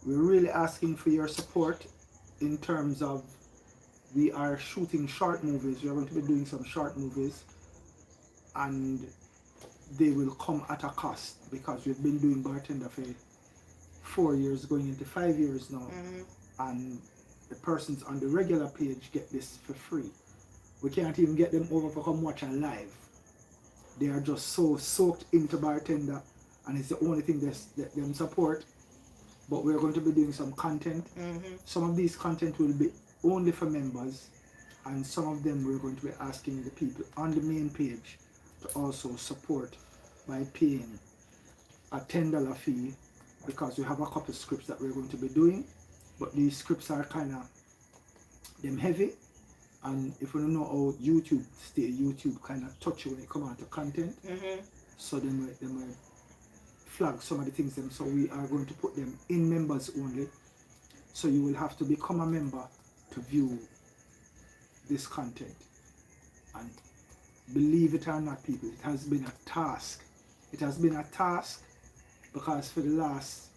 really asking for your support in terms of, we are shooting short movies. We are going to be doing some short movies, and they will come at a cost because we've been doing Bartender for 4 years, going into 5 years now. and the persons on the regular page get this for free. We can't even get them over to come watch a live. They are just so soaked into Bartender, and it's the only thing that them support. But we're going to be doing some content. Some of these content will be only for members, and some of them we're going to be asking the people on the main page to also support by paying a $10 fee, because we have a couple scripts that we're going to be doing, but these scripts are kind of them heavy, and if you don't know how YouTube kind of touch you when it comes out to content, so they might flag some of the things them. So we are going to put them in members only, so you will have to become a member to view this content. And believe it or not, people, it has been a task. It has been a task because for the last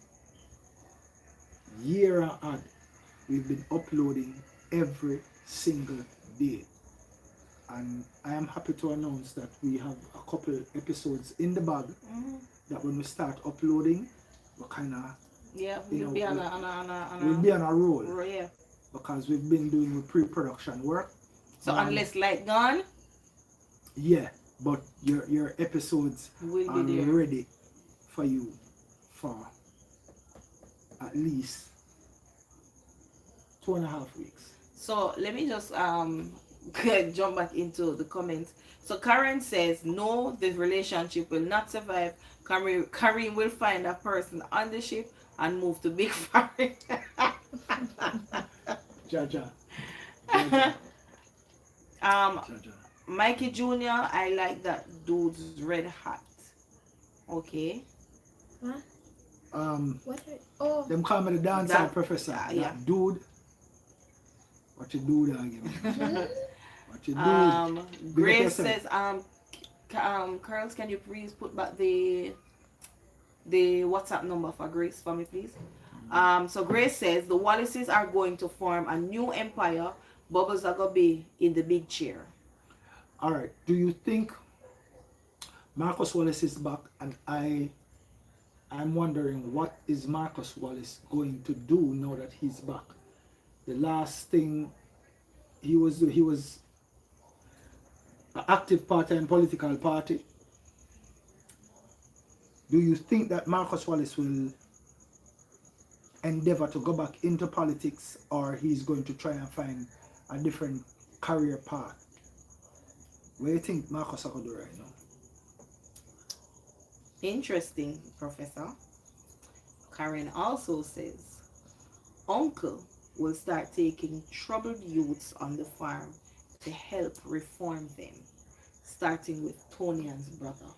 year and a half, we've been uploading every single day. And I am happy to announce that we have a couple episodes in the bag that when we start uploading, we're kind of we'll be on a roll. Yeah. Because we've been doing pre-production work. So unless light gone, yeah, but your episodes will are be there, ready for you for at least 2.5 weeks. So let me just jump back into the comments. So Karen says, no, this relationship will not survive. Kareem will find a person on the ship and move to Big Foreign. Jaja. Mikey Jr., I like that dude's red hat. Okay. Huh? Them call me the dancehall professor. Yeah. Dude. What you do there again? What you do? Grace says, Curls, can you please put back the WhatsApp number for Grace for me, please? So Grace says the Wallaces are going to form a new empire. Bubbles are gonna be in the big chair. All right. Do you think Marcus Wallace is back? And I'm wondering, what is Marcus Wallace going to do now that he's back? The last thing he was an active part-time political party. Do you think that Marcus Wallace will endeavor to go back into politics, or he's going to try and find a different career path? What do you think Marcus is going to do right now? Interesting, Professor. Karen also says, Uncle will start taking troubled youths on the farm to help reform them, starting with Tonian's brother.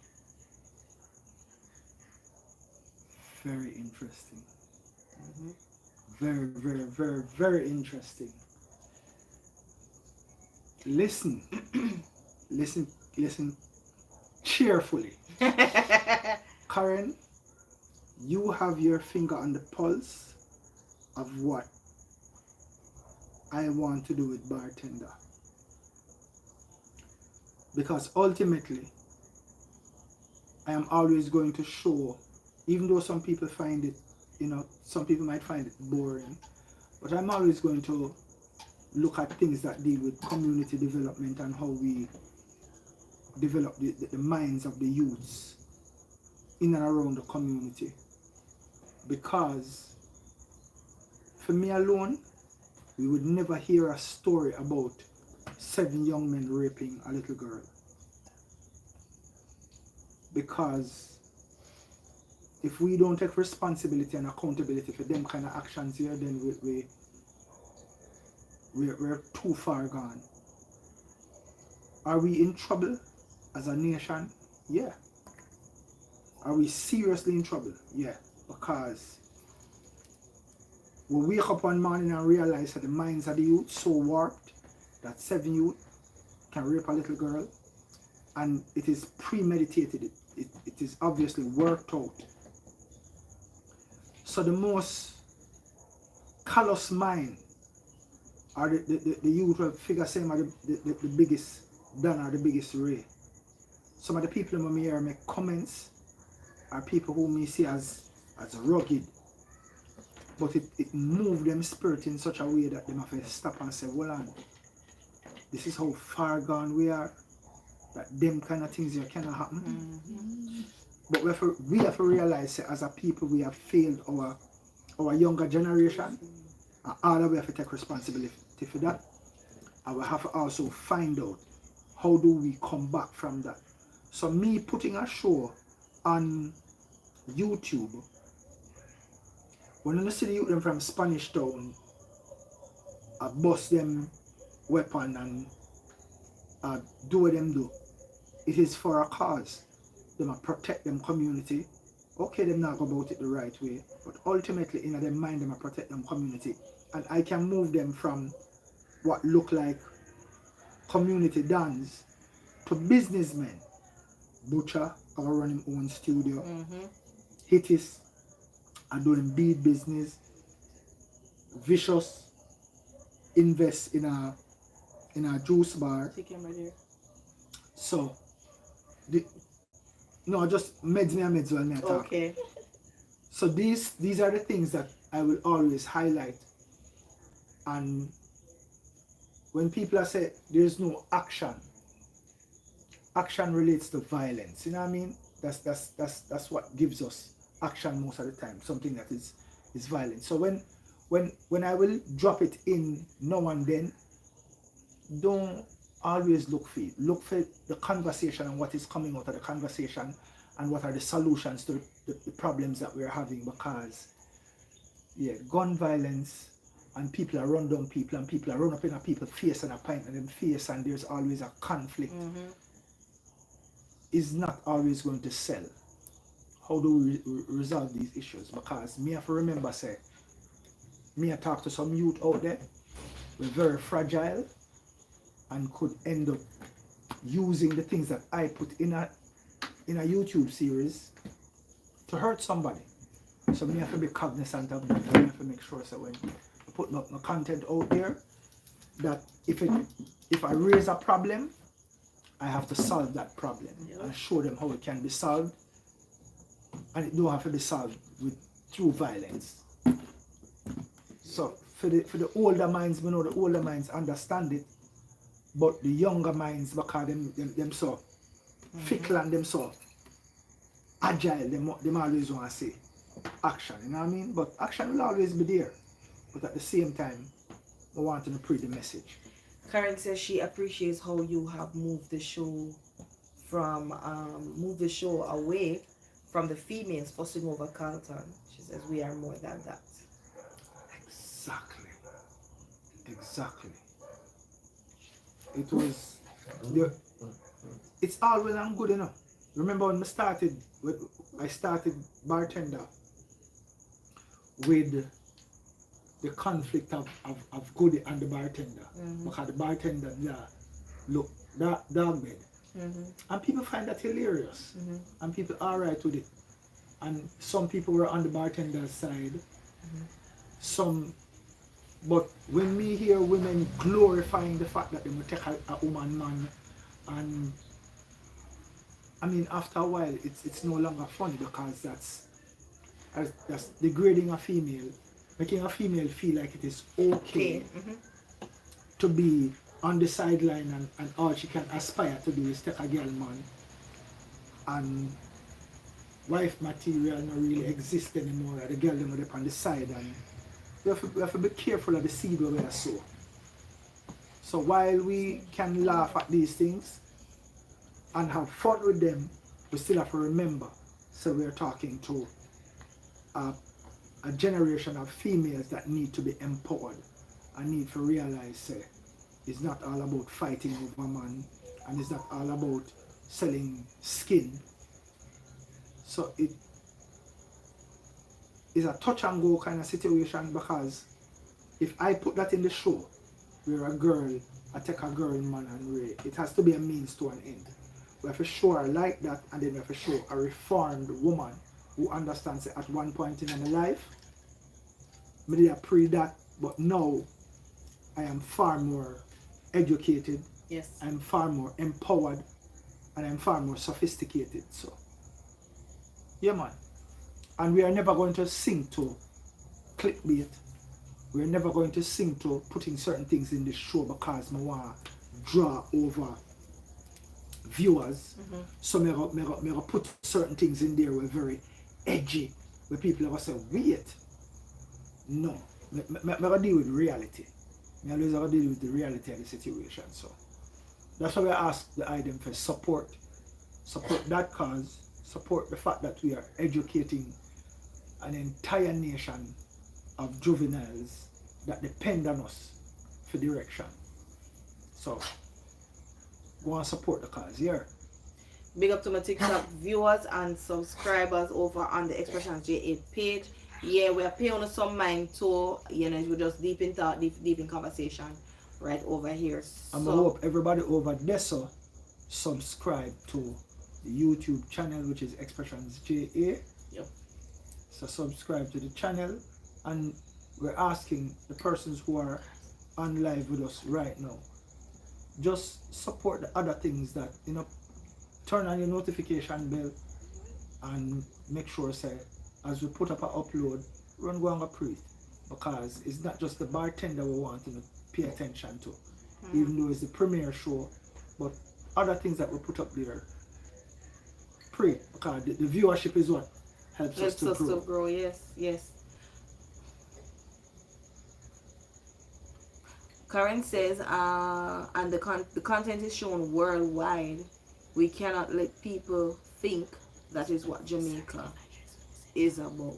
Very interesting. Very, very, very, very interesting. Listen. Listen cheerfully. Karen, you have your finger on the pulse of what I want to do with Bartender. Because ultimately, I am always going to show, even though some people find it, some people might find it boring, but I'm always going to look at things that deal with community development and how we develop the minds of the youths in and around the community. Because for me alone, we would never hear a story about 7 young men raping a little girl. Because if we don't take responsibility and accountability for them kind of actions here, then we're too far gone. Are we in trouble as a nation? Yeah. Are we seriously in trouble? Yeah. Because we wake up one morning and realize that the minds of the youth so warped that 7 youth can rape a little girl, and it is premeditated. It is obviously worked out. So the most callous mind are the youth will figure same are the biggest done or the biggest ray. Some of the people who may make comments are people who may see as rugged. but it moved them spirit in such a way that them have to stop and say, hold on, this is how far gone we are, that them kind of things here cannot happen. But we have to realize that as a people we have failed our younger generation, and all that we have to take responsibility for that. And we have to also find out how do we come back from that. So me putting a show on YouTube, when you see the youth them from Spanish Town, I bust them weapon and do what them do, it is for a cause. Them protect them community. Okay, them not go about it the right way, but ultimately in their mind them protect them community. And I can move them from what look like community dance to businessmen. Butcher are running own studio. Hittis are doing bead business. Vicious invest in a juice bar. So no, just meds me and meds while me talk. Okay. So these are the things that I will always highlight. And when people are saying there's no action, action relates to violence. You know what I mean? That's what gives us action most of the time. Something that is violent. So when I will drop it in now and then, don't always look for it. Look for the conversation and what is coming out of the conversation and what are the solutions to the problems that we're having, because gun violence and people are run down people and people are run up in a people's face and a pint in them face and there's always a conflict is not always going to sell. How do we resolve these issues? Because me have to remember, say, me I talk to some youth out there, we're very fragile and could end up using the things that I put in a YouTube series to hurt somebody. So me have to be cognizant of that. I have to make sure that when I put my content out there, that if I raise a problem, I have to solve that problem and show them how it can be solved, and it don't have to be solved through violence. So for the older minds, we know the older minds understand it, but the younger minds, because them so fickle and them so agile, them always want to say action, you know what I mean? But action will always be there. But at the same time, we want to preach the message. Karen says she appreciates how you have moved the show away from the females fussing over Carlton. She says we are more than that. Exactly. It's all well and good enough. Remember when I started Bartender with the conflict of Goody and the bartender. Because the bartender look dog bed. And people find that hilarious. And people are right with it. And some people were on the bartender's side. But when me hear women glorifying the fact that they will take a woman man, and I mean after a while it's no longer funny, because that's degrading a female, making a female feel like it is okay to be on the sideline and all she can aspire to do is take a girl man, and wife material not really exist anymore. The girl them up on the side, and we have to be careful of the seed where we are sow. So while we can laugh at these things and have fun with them, we still have to remember, so we're talking to a generation of females that need to be empowered and need to realize it's not all about fighting over man, and it's not all about selling skin. So it is a touch and go kind of situation, because if I put that in the show where a girl, I take a girl man and rape, it has to be a means to an end. We have to show her like that, and then we have to show a reformed woman who understands it at one point in her life. Maybe I pre that, but now I am far more educated, I'm far more empowered, and I'm far more sophisticated. So yeah man. And we are never going to sink to clickbait. We're never going to sink to putting certain things in the show because I want to draw over viewers. So me go put certain things in there were very edgy, where people are going to say, wait, no, me go deal with reality. Me always go deal with the reality of the situation. So that's why I ask the item for support that cause, support the fact that we are educating an entire nation of juveniles that depend on us for direction. So go and support the cause, yeah. Big up to my TikTok viewers and subscribers over on the Xpressionz J8 page. Yeah, we are paying some mind too. You know, we're just deep in thought, deep in conversation right over here. So, I hope everybody over there so subscribe to the YouTube channel, which is Xpressionz JA. Yep. So subscribe to the channel, and we're asking the persons who are on live with us right now, just support the other things that, you know, turn on your notification bell and make sure say as we put up an upload, run go and pray, because it's not just the bartender we want to pay attention to, even though it's the premiere show, but other things that we put up there, pray, because the viewership is what helps us to grow. Yes. Karen says, and the content is shown worldwide. We cannot let people think that is what Jamaica is about.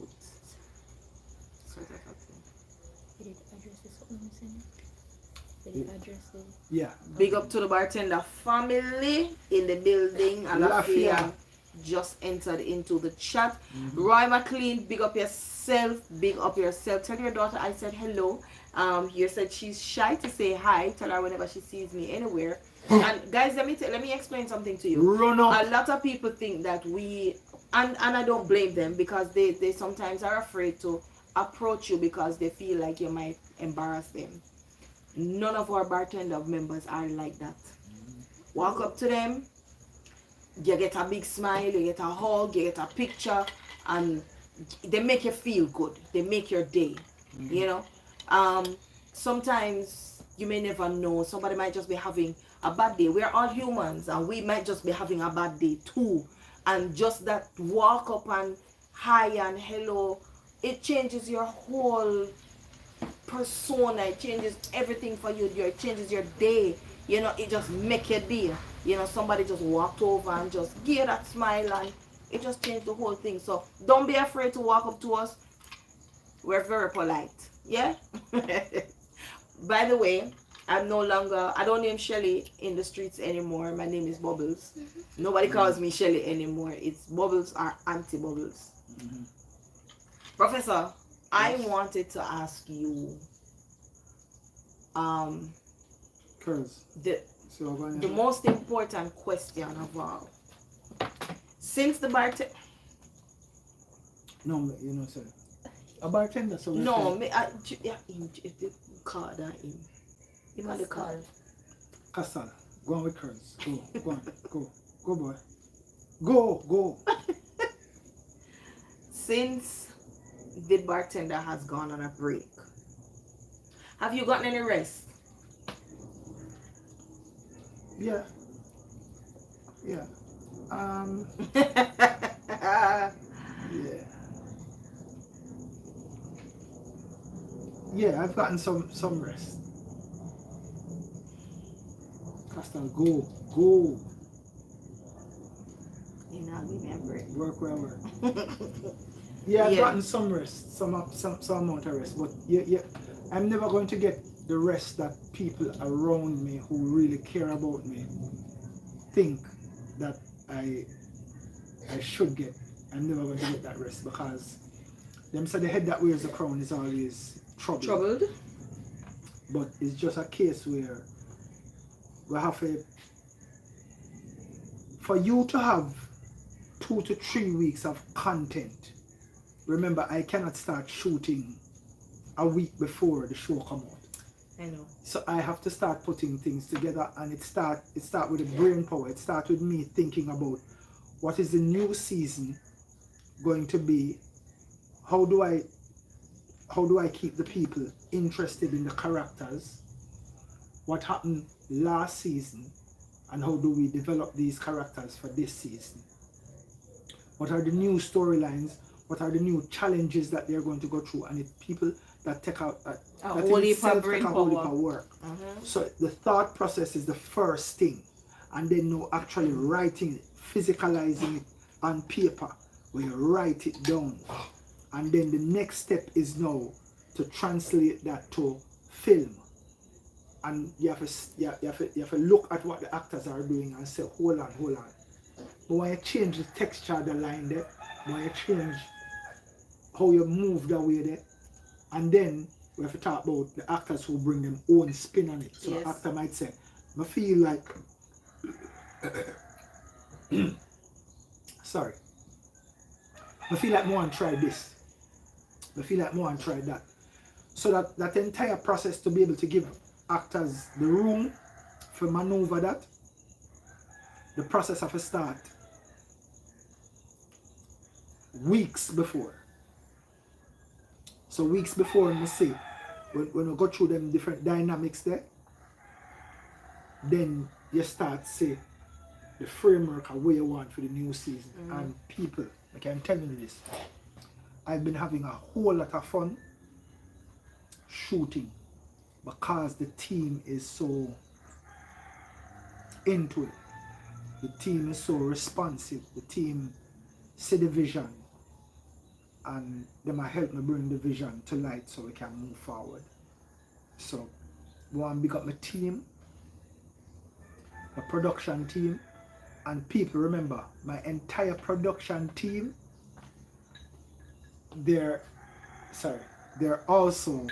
Yeah. Big up to the bartender family in the building. Alafia just entered into the chat. Roy McLean, big up yourself. Tell your daughter I said hello. You said she's shy to say hi. Tell her whenever she sees me anywhere. And guys, let me explain something to you. Run up. A lot of people think that we, and I don't blame them, because they sometimes are afraid to approach you because they feel like you might embarrass them. None of our bartender members are like that. Walk up to them, you get a big smile, you get a hug, you get a picture, and they make you feel good. They make your day. You know, sometimes you may never know. Somebody might just be having a bad day. We're all humans, and we might just be having a bad day too. And just that walk up and hi and hello, it changes your whole persona. It changes everything for you. It changes your day. You know, it just make your day. You know, somebody just walked over and just give that smile, and it just changed the whole thing. So don't be afraid to walk up to us. We're very polite. Yeah. By the way, I don't name Shelly in the streets anymore. My name is Bubbles. Nobody calls me Shelly anymore. It's Bubbles or Auntie Bubbles. Professor, I wanted to ask you the most important question of all. Since the bartender... No, you know, sir. A bartender, so... No, me, card him. You got the card. Castle. Go on with Curls. Go on. Go, boy. Go. Since the bartender has gone on a break, have you gotten any rest? Yeah. Yeah, I've gotten some rest. Castle, go. You know, give me a break. Work. Yeah, I've gotten some rest, some amount of rest, but yeah, I'm never going to get the rest that people around me who really care about me think that I should get. I'm never going to get that rest, because them say the head that wears the crown is always troubled. But it's just a case where we have for you to have 2 to 3 weeks of content. Remember, I cannot start shooting a week before the show come out. I know. So I have to start putting things together, and it start with the brain power. It starts with me thinking about what is the new season going to be. How do I how do I keep the people interested in the characters? What happened last season? And how do we develop these characters for this season? What are the new storylines? What are the new challenges that they're going to go through? And it's people that take out that in itself take a whole heap of work. So the thought process is the first thing, and then now actually writing it, physicalizing it on paper, where you write it down, and then the next step is now to translate that to film. And you have to look at what the actors are doing and say, hold on. But when you change the texture of the line there, when you change how you move the way there, and then we have to talk about the actors who bring them own spin on it. So the actor might say, I feel like sorry. I feel like more and try this. I feel like more and try that. So that entire process to be able to give actors the room for maneuver that, the process of a start weeks before. So weeks before, I say, when we go through them different dynamics there, then you start say the framework of what you want for the new season. And people, like I'm telling you this, I've been having a whole lot of fun shooting because the team is so into it. The team is so responsive. The team see the vision, and they might help me bring the vision to light so we can move forward. So I want to big up my team, my production team, and people. Remember, my entire production team, they're also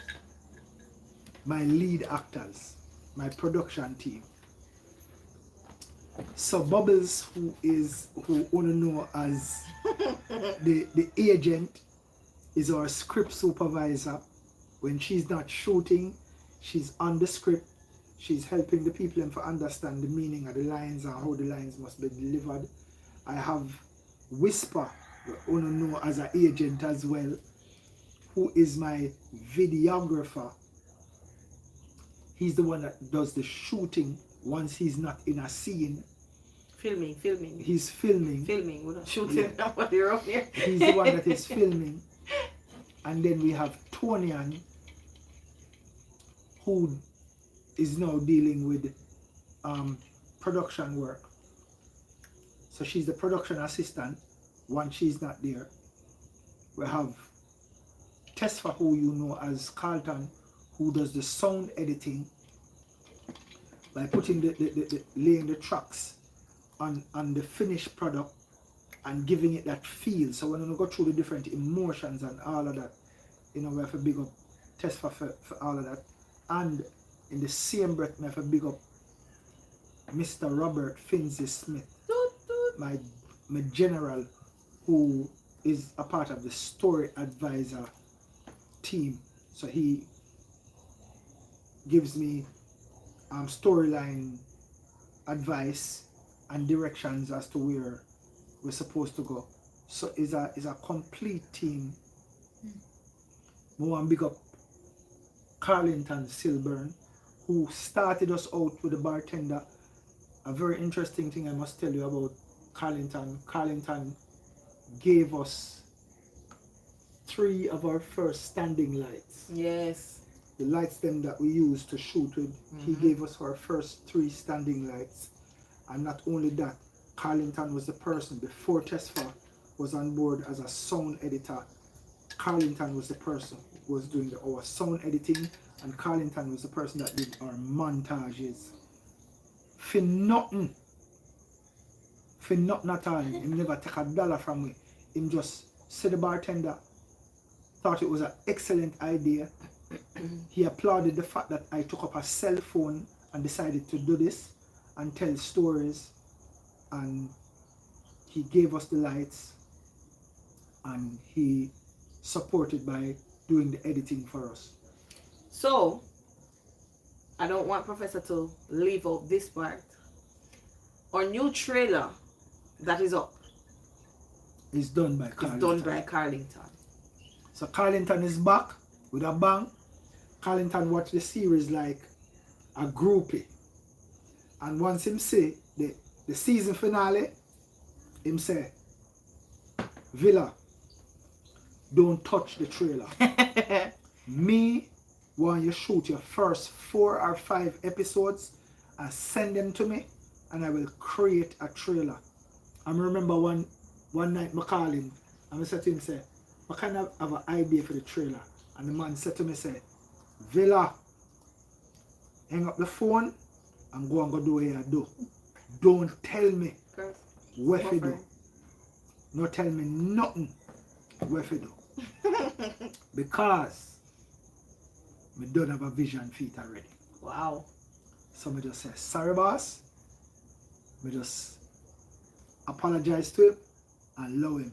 my lead actors, my production team. So Bubbles, who wanna know as the agent, is our script supervisor. When she's not shooting, she's on the script. She's helping the people to understand the meaning of the lines and how the lines must be delivered. I have Whisper, who wanna know as an agent as well, who is my videographer. He's the one that does the shooting once he's not in a scene. Filming. He's filming. We're not shooting nobody around here. He's the one that is filming. And then we have Tonian, who is now dealing with production work. So she's the production assistant once she's not there. We have Tesfa, who you know as Carlton, who does the sound editing by putting laying the tracks on the finished product and giving it that feel. So when we go through the different emotions and all of that, we have to big up Tesfa for all of that. And in the same breath, we have to big up Mr. Robert Finzi Smith, my general, who is a part of the story advisor team. So he gives me storyline advice and directions as to where we're supposed to go. So it's a complete team. We want to big up Carlington Silburn, who started us out with the bartender. A very interesting thing I must tell you about Carlington. Carlington gave us 3 of our first standing lights. Yes. The lights then that we used to shoot with, he gave us our first 3 standing lights. And not only that, Carlington was the person, before Tesfa was on board as a sound editor, Carlington was the person who was doing our sound editing, and Carlington was the person that did our montages. For nothing at all, he never take $1 from me. He just said the bartender thought it was an excellent idea. He applauded the fact that I took up a cell phone and decided to do this and tell stories, and he gave us the lights, and he supported by doing the editing for us. So I don't want Professor to leave out this part. Our new trailer that is up is done by Carlington. Carlington. So Carlington is back with a bang. Carlington watch the series like a groupie. And once him say the season finale, him say, Villa, don't touch the trailer. Me want you shoot your first 4 or 5 episodes and send them to me, and I will create a trailer. I remember one night I call him and I said to him, say, I kind of have an idea for the trailer. And the man said to me, say, Villa, hang up the phone and go and go do what you do. Don't tell me what you do. No tell me nothing what you do. Because we don't have a vision feet already. Wow. So I just say, sorry boss. I just apologize to him and allow him.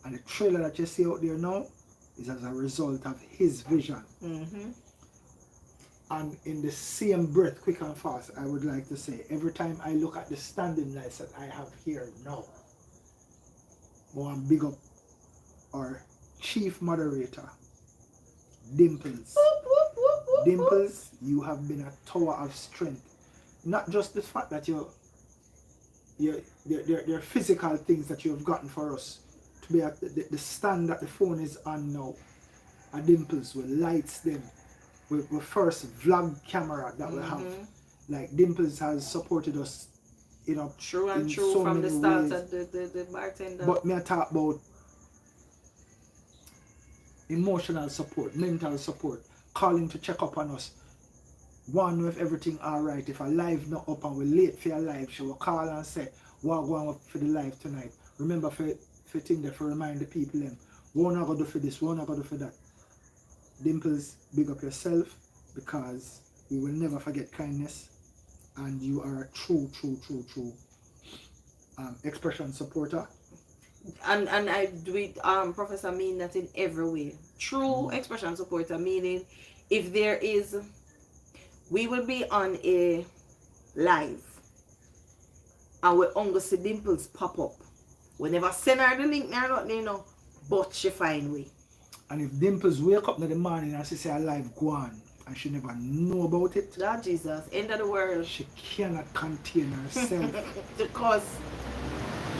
And the trailer that you see out there now is as a result of his vision. Mm-hmm. And in the same breath, quick and fast, I would like to say, every time I look at the standing lights that I have here now, I want to big up our chief moderator, Dimples. Dimples, you have been a tower of strength. Not just the fact that your physical things that you have gotten for us to be at the stand that the phone is on now. A Dimples with lights them. With first vlog camera that we have. Like Dimples has supported us, you know, true and in true so from many the start ways. of the bartender. But me I talk about emotional support, mental support, calling to check up on us. One know if everything alright. If a live not up and we're late for your live, she will call and say, what going up for the live tonight? Remember for thing there for remind the people them, what not gonna do for this, what not gonna do for that. Dimples, big up yourself, because we will never forget kindness, and you are a true Xpressionz supporter. And I do it, Professor, mean that in every way. True Xpressionz supporter, meaning if there is, we will be on a live and we're going to see Dimples pop up. We never send her the link, nothing, you know, but she find way. And if Dimples wake up in the morning and she say her life go on and she never know about it, Lord Jesus, end of the world. she cannot contain herself. Because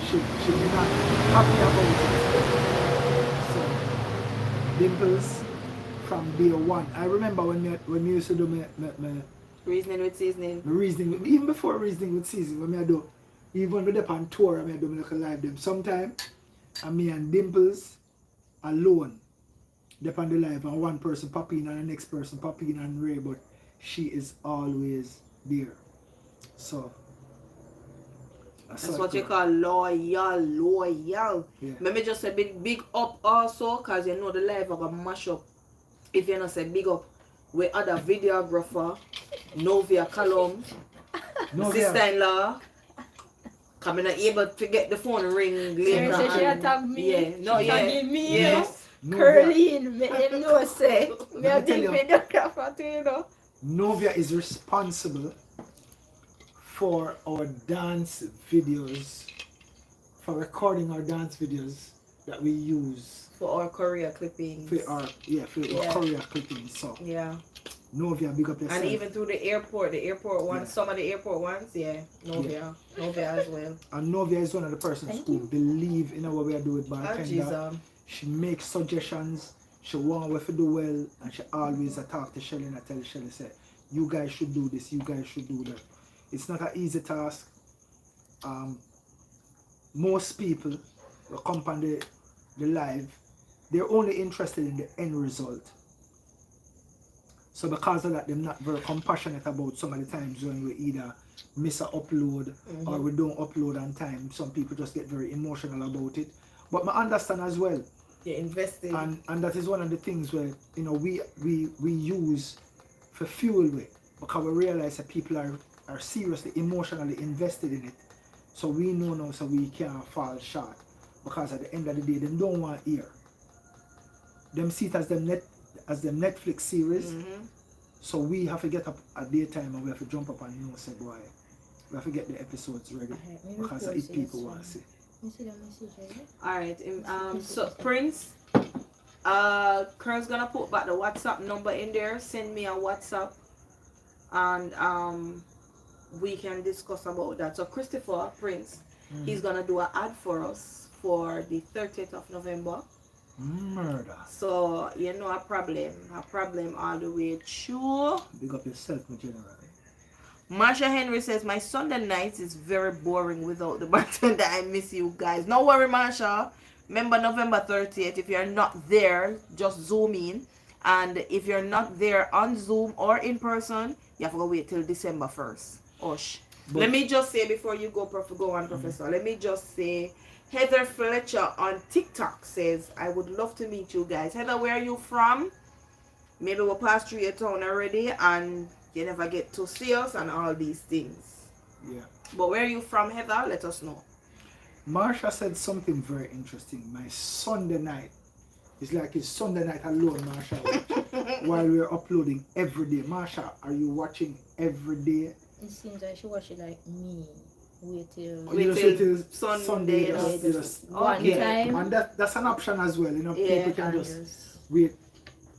She not happy about it. So Dimples from day one. I remember when we used to do my reasoning with seasoning. reasoning, even before reasoning with season, when I do, even when we're on tour, I do like a live them. Sometimes and me and Dimples alone. Depend the live and one person pop in and the next person pop in and Ray, but she is always there. So that's what you call loyal. Yeah. Let me just say big up also, because you know the live are gonna mash up. If you not say big up with other videographer, Novia Column, sister-in-law. Coming not able to get the phone ring later. So she attack me. Yeah, no, yeah. Tagging me, Yes. Curly, me him know say. Me a tell think you. videographer too, you know. Novia is responsible for our dance videos, for recording our dance videos that we use For our Korea clippings. for our Korea clippings. So Yeah. Novia, big up yourself. And even through the airport ones, some of the airport ones, Novia as well. And Novia is one of the persons who believe in what we are doing with Oh, Bartender. Jesus. She makes suggestions, she want what to do well, and she always talk to Shelly and I tell Shelly, say, you guys should do this, you guys should do that. It's not an easy task. Most people who come on the live, they're only interested in the end result. So because of that, they're not very compassionate about some of the times when we either miss an upload or we don't upload on time. Some people just get very emotional about it. But I understand as well. You're invested. And that is one of the things where, you know, we use for fuel with, because we realize that people are seriously emotionally invested in it. So we know now, so we can't fall short, because at the end of the day, they don't want to hear. Them see it as them Netflix series. So we have to get up at daytime and we have to jump up and, you know, say, boy, we have to get the episodes ready, because if people want to see. Alright, so Prince, Kern's gonna put back the WhatsApp number in there. Send me a WhatsApp, and we can discuss about that. So Christopher Prince, he's gonna do an ad for us for the 30th of November. Murder. So you know a problem all the way through. Big up yourself, my general. Marsha Henry says my Sunday night is very boring without the bartender. I miss you guys. No worry, Marsha. Remember November 30th. If you're not there, just zoom in. And if you're not there on Zoom or in person, you have to go wait till December 1st. Osh. Let me just say before you go, Professor. Let me just say, Heather Fletcher on TikTok says, I would love to meet you guys. Heather, where are you from? Maybe we'll pass through your town already and you never get to see us and all these things. Yeah. But where are you from, Heather? Let us know. Marsha said something very interesting. My Sunday night is like his Sunday night alone, Marsha. While we're uploading every day. Marsha, are you watching every day? It seems I should watch it like me. Wait till Sunday. One time. And that's an option as well. You know, people can just wait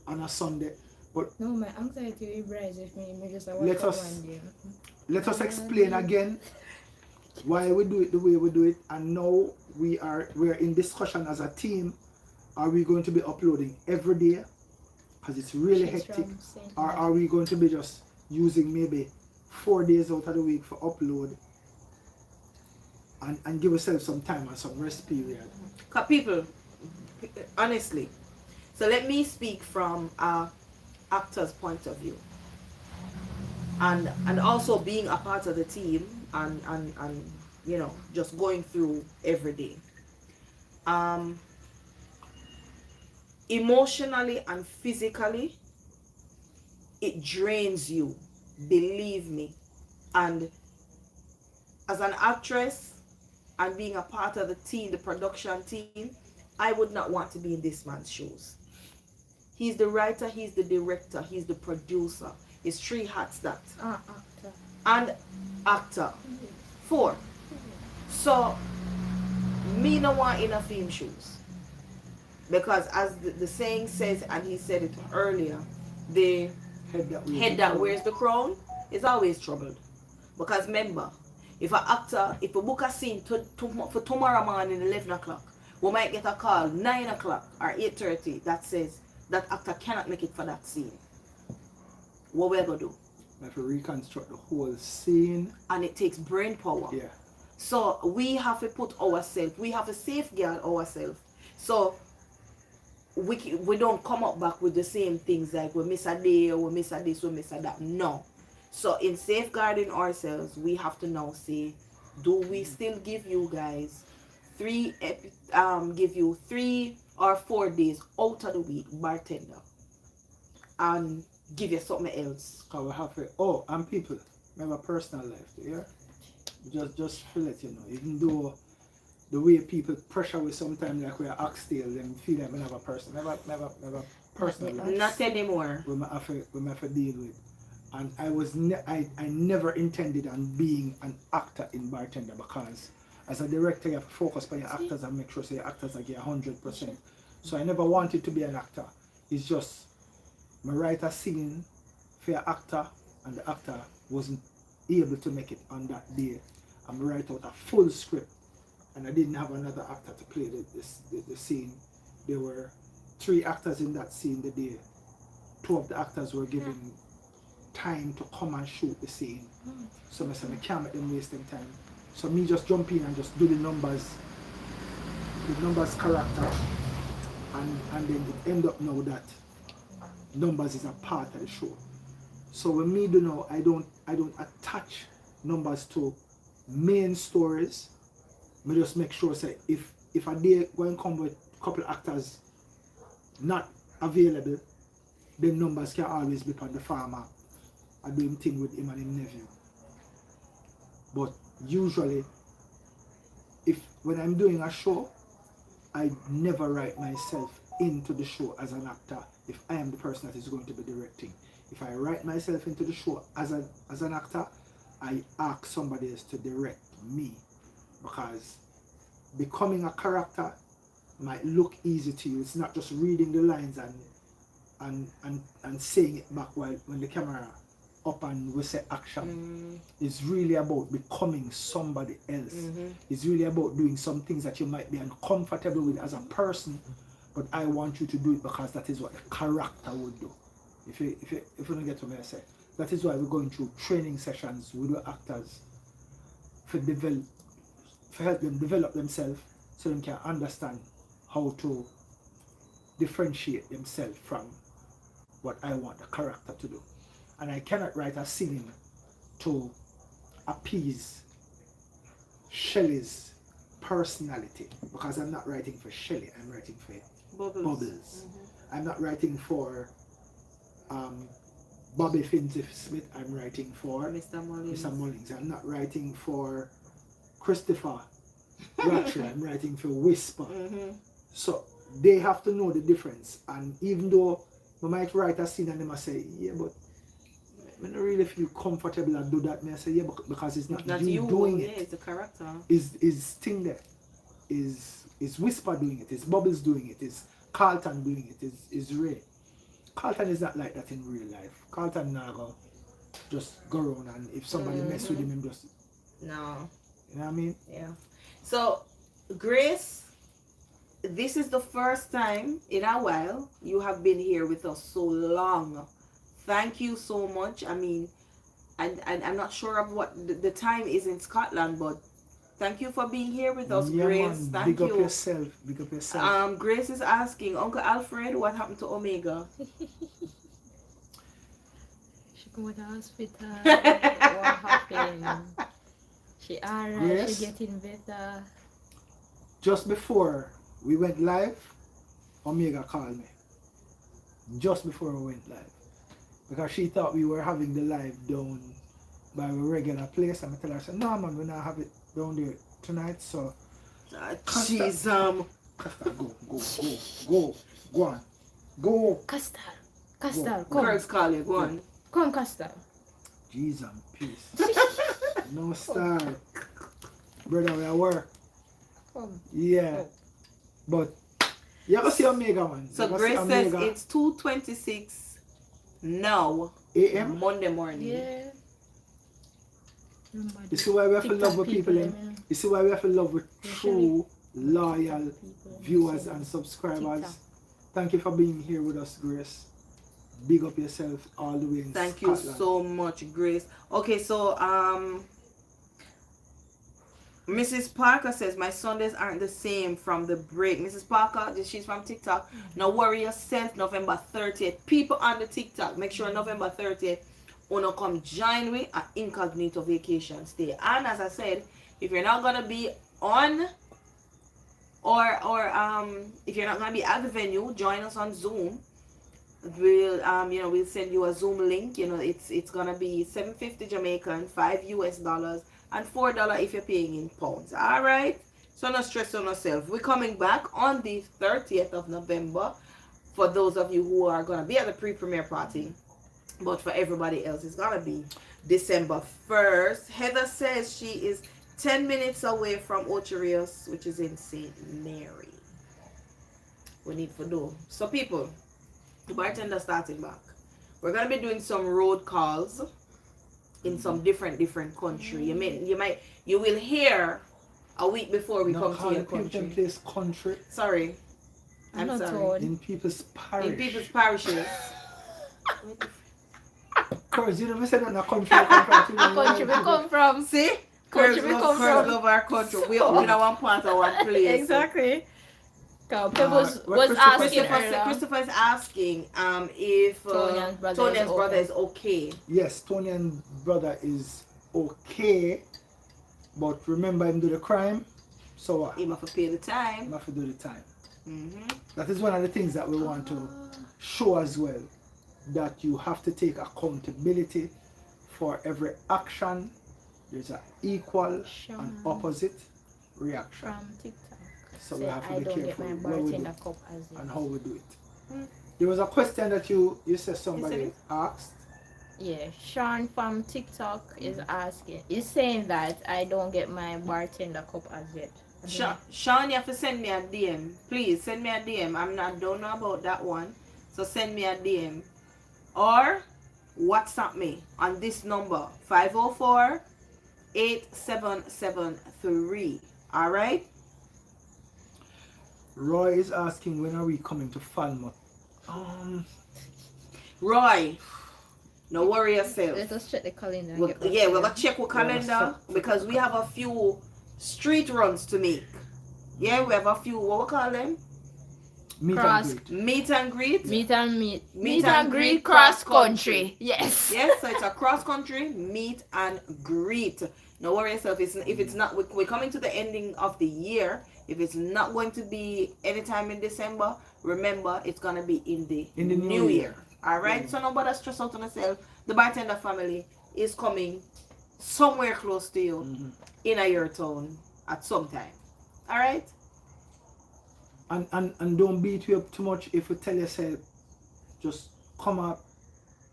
on a Sunday. But no, my anxiety will rise if me just watch one day. Let us explain again why we do it the way we do it, and now we're in discussion as a team. Are we going to be uploading every day because it's really hectic, or are we going to be just using maybe 4 days out of the week for upload and give ourselves some time and some rest period? Because people, honestly, so let me speak from a actor's point of view, and also being a part of the team and you know, just going through every day. Emotionally and physically, it drains you, believe me. And as an actress and being a part of the team, the production team, I would not want to be in this man's shoes. He's the writer, he's the director, he's the producer. It's 3 hats that. Actor. And actor. 4. So, me no want in a film shoes. Because as the saying says, and he said it earlier, the head that wears the crown is always troubled. Because remember, if a book a scene for tomorrow morning 11 o'clock, we might get a call 9 o'clock or 8:30 that says that actor cannot make it for that scene. What we're going to do? We have to reconstruct the whole scene. And it takes brain power. Yeah. So we have to put ourselves, we have to safeguard ourselves. So we don't come up back with the same things like we miss a day or we miss a this, we miss a that. No. So in safeguarding ourselves, we have to now say, do we still give you guys 3 or 4 days out of the week bartender and give you something else? Because we have and people have a personal life, yeah? Just to let you know, even though the way people pressure we sometimes, like we're oxtail, them feel like we have a person, never personal life. Not anymore. We have to deal with. And I never intended on being an actor in Bartender, because as a director you have to focus on your actors and make sure your actors are getting 100%. So I never wanted to be an actor. It's just I write a scene for an actor and the actor wasn't able to make it on that day. And I write out a full script and I didn't have another actor to play the scene. There were 3 actors in that scene the day. 2 of the actors were given time to come and shoot the scene. So I said I can't make them waste them time. So me just jump in and just do the numbers character, and then it end up now that numbers is a part of the show. So when me do now, I don't attach numbers to main stories. Me just make sure say if a day going come with a couple actors not available, then numbers can always be on the farmer. I do him thing with him and him nephew. But usually, when I'm doing a show, I never write myself into the show as an actor if I am the person that is going to be directing. If I write myself into the show as an actor, I ask somebody else to direct me, because becoming a character might look easy to you. It's not just reading the lines and saying it back while when the camera up and we say action. It's really about becoming somebody else. It's really about doing some things that you might be uncomfortable with as a person, but I want you to do it because that is what the character would do. If you don't get what I say, that is why we're going through training sessions with the actors for help them develop themselves so they can understand how to differentiate themselves from what I want the character to do. And I cannot write a scene to appease Shelley's personality because I'm not writing for Shelley, I'm writing for Bubbles. I'm not writing for Bobby Finzi-Smith, I'm writing for Mr. Mullings. I'm not writing for Christopher Ratcher, I'm writing for Whisper. So they have to know the difference. And even though we might write a scene and they might say, yeah, but I don't really feel comfortable and do that, I say, yeah, because it's not you doing it. It's the character. Is thing there. Is Whisper doing it, is Bubbles doing it, is Carlton doing it, is Ray. Carlton is not like that in real life. Carlton never just go around and if somebody mess with him just... No. You know what I mean? Yeah. So, Grace, this is the first time in a while you have been here with us so long. Thank you so much. I mean, and I'm not sure of what the time is in Scotland, but thank you for being here with us, yeah, Grace. Man. Thank Big you. Up yourself. Big up yourself. Grace is asking, Uncle Alfred, what happened to Omega? She go to the hospital. What happened? She alright, Grace? she getting better. Just before we went live, Omega called me. Just before we went live. Because she thought we were having the live down by a regular place. And I tell her, I said, no man, we're not have it down there tonight, so... Jeez, Castor, go on. Go. Castor, Go. come. Girls call you, go on. Come, Castor. Jeez and peace. No star. Brother, we are work. Come. Yeah. Oh. But, you ever see Omega, man? So Grace says it's 2:26 now, AM? Monday morning. Yeah. You see why we have to love with people in? You see why we have to love with true, loyal viewers and subscribers? TikTok. Thank you for being here with us, Grace. Big up yourself all the way in Thank you Scotland. so much, Grace. Okay, so Mrs. Parker says my Sundays aren't the same from the break. Mrs. Parker, she's from TikTok. Now worry yourself, November 30th. People on the TikTok, make sure November 30th wanna come join me at Incognito Vacation Stay. And as I said, if you're not gonna be on or if you're not gonna be at the venue, join us on Zoom. We'll we'll send you a Zoom link. It's gonna be $7.50 Jamaican, $5 US, and $4 if you're paying in pounds. All right, so no stress on yourself. We're coming back on the 30th of November for those of you who are gonna be at the pre-premiere party, but for everybody else it's gonna be December 1st. Heather says she is 10 minutes away from Ocherios, which is in St. Mary. We need to do so, people. The bartender starting back. We're gonna be doing some road calls in some different country. You will hear a week before we come to your country. Place country. Sorry. I'm sorry. In people's parish. In people's parishes. Of course, you never said that in a country. Country we come from. See? Country we come from. Love our country. We are in one part of one place. Exactly. Was asking Christopher is asking if Tonia's brother is okay. Yes, Tonia's brother is okay, but remember him do the crime, so he must pay the time. He must do the time. That is one of the things that we want to show as well, that you have to take accountability for every action. There's an equal and opposite reaction. From TikTok. So we have to be careful where we do and how we do it. There was a question that you said somebody asked. Yeah, Sean from TikTok is asking. He's saying that I don't get my bartender cup as yet. Sean, you have to send me a DM. Please send me a DM. Don't know about that one. So send me a DM. Or WhatsApp me on this number 504-8773. Alright? Roy is asking when are we coming to Falmouth? Roy, no worry yourself. Let us check the calendar. We're gonna check our calendar because we have a few street runs to make. Yeah, we have a few, what we call them? Meet and greet. Meet and greet cross country. Yes. Yes, so it's a cross country meet and greet. No worry yourself. If it's not, we're coming to the ending of the year. If it's not going to be anytime in December, remember it's gonna be in the new year. All right. So nobody stress out on yourself. The Bartender family is coming somewhere close to you in your town at some time. All right. And don't beat you up too much if you tell yourself just come up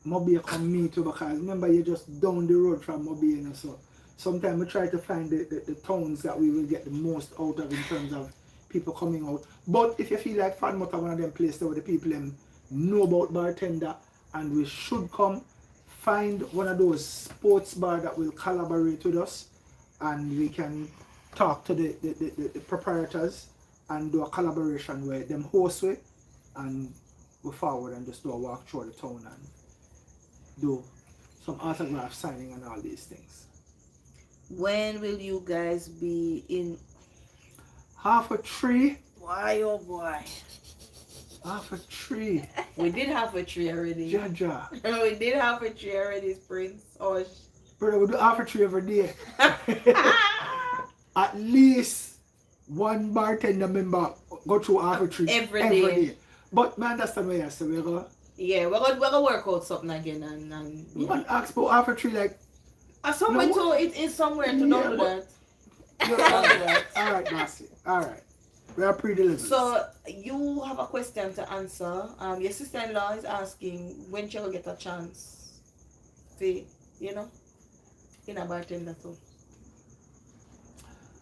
Mobile come meet you, because remember you're just down the road from Mobile, you know, so sometimes we try to find the towns that we will get the most out of in terms of people coming out. But if you feel like Falmouth are one of them places where the people know about Bartender and we should come, find one of those sports bars that will collaborate with us and we can talk to the proprietors and do a collaboration where them host with, and go forward and just do a walk through the town and do some autograph signing and all these things. When will you guys be in? Half a tree. Why, oh boy. Half a tree. We did half a tree already. Jaja. We did half a tree already, Prince. Oh, brother, we do half a tree every day. At least one bartender member go through half a tree every day. But I understand what you're saying. We're gonna work out something again and we can ask for half a tree like somewhere to it is somewhere to do that. Alright, Marcy. Alright. We are pre-delivered. So you have a question to answer. Your sister-in-law is asking when she'll get a chance to, in a bartender too.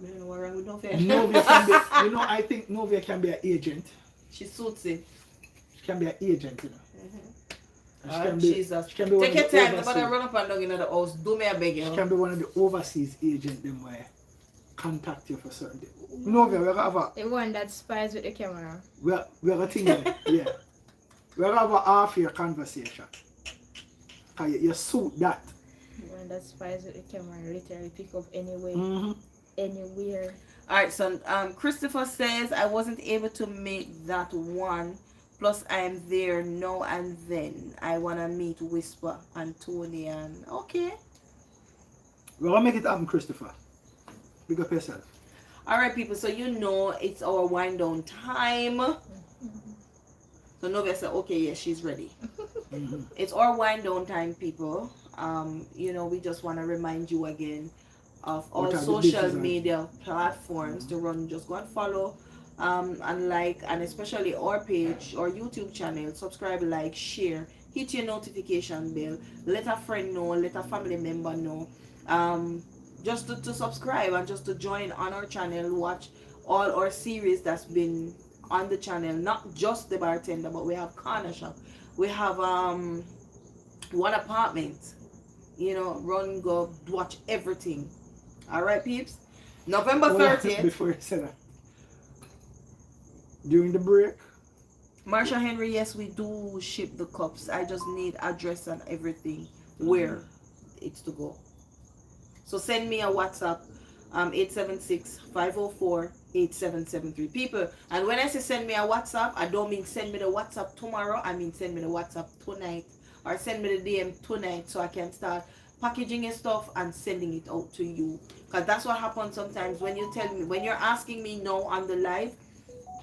You know what wrong with Novia? Novia can be, I think Novia can be an agent. She suits it. She can be an agent, Jesus. She can be take your time, nobody run up and down in the house. Do me a beg you. She can be one of the overseas agents them where contact you for certain things. Novia, we're gonna have the one that spies with the camera. We're gonna think yeah. We're gonna have a half-year conversation. You suit that. The one that spies with the camera and literally pick up anywhere. Anywhere. Alright, so Christopher says I wasn't able to make that one. Plus I'm there now and then. I wanna meet Whisper and Tony and okay. We're gonna make it happen, Christopher. Big up yourself. Alright people, so it's our wind down time. So Novia said okay, yeah, she's ready. It's our wind down time, people. We just wanna remind you again of all social media platforms to run. Just go and follow and like, and especially our page or YouTube channel. Subscribe, like, share, hit your notification bell, let a friend know, let a family member know, just to subscribe and just to join on our channel. Watch all our series that's been on the channel, not just the Bartender, but we have Corner Shop, we have One Apartment, run, go, watch everything. Alright, peeps. November 30th. Before you say that, during the break, Marsha Henry, yes, we do ship the cups. I just need address and everything where it's to go. So send me a WhatsApp, 876-504-8773. People, and when I say send me a WhatsApp, I don't mean send me the WhatsApp tomorrow. I mean send me the WhatsApp tonight, or send me the DM tonight so I can start packaging your stuff and sending it out to you. Because that's what happens sometimes when you tell me, when you're asking me now on the live,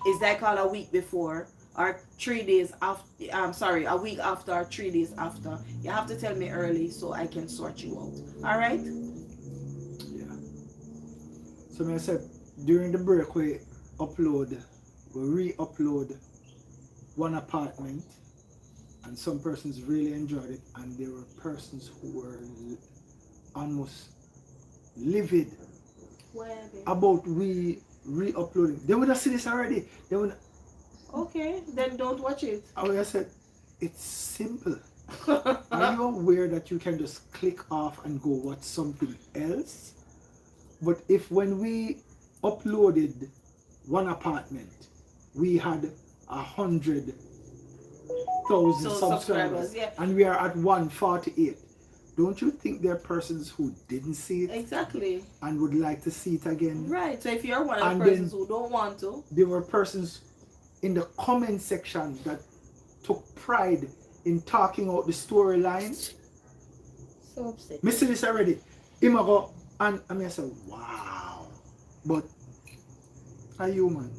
it's like all a week before or 3 days after, a week after or 3 days after. You have to tell me early so I can sort you out. Alright? Yeah. So I said during the break we re-upload One Apartment. And some persons really enjoyed it, and there were persons who were almost livid about we re-uploading. They would have seen this already. They would. Okay, then don't watch it. I said, it's simple. Are you aware that you can just click off and go watch something else? But if when we uploaded one apartment, we had 100,000 subscribers, yeah. and we are at 148. Don't you think there are persons who didn't see it Exactly. and would like to see it again? Right. So if you're one of And the persons who don't want to, there were persons in the comment section that took pride in talking out the storyline. So upset. Me see this already. Imago, and I mean I said, wow. But a human.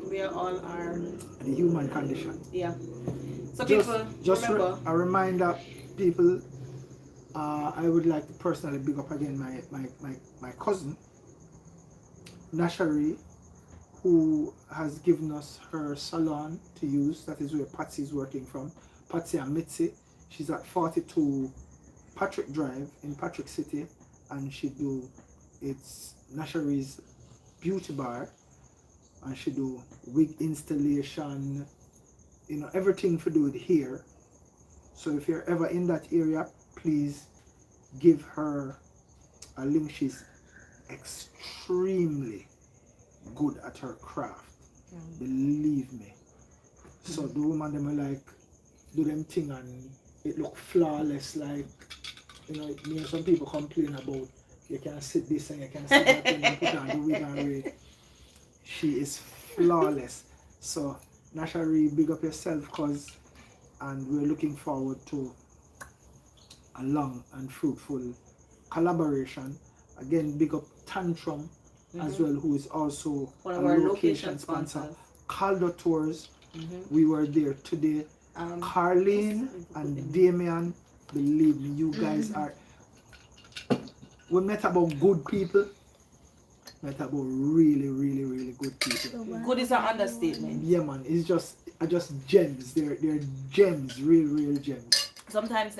we are all are. The human condition. Yeah. So Just people, remember. a reminder, people, I would like to personally big up again my cousin, Nashari, who has given us her salon to use. That is where Patsy is working from. Patsy and Mitzi. She's at 42 Patrick Drive in Patrick City, and it's Nashari's beauty bar, and she do wig installation, everything to do with hair. So if you're ever in that area, please give her a link. She's extremely good at her craft. Believe me. So the woman them are like do them thing and it look flawless, like me and some people complain about you can sit this and you can sit that and put on the wig and wear. She is flawless. So Nashari, big up yourself, cause and we're looking forward to a long and fruitful collaboration. Again, big up Tantrum as well, who is also one of our location sponsors. Caldo Tours, we were there today. Carlene and Damian, believe me, you guys are. We met about good people. Met about really, really, really good people. Good is an understatement. Yeah, man, it's just gems. They're gems, real gems. Sometimes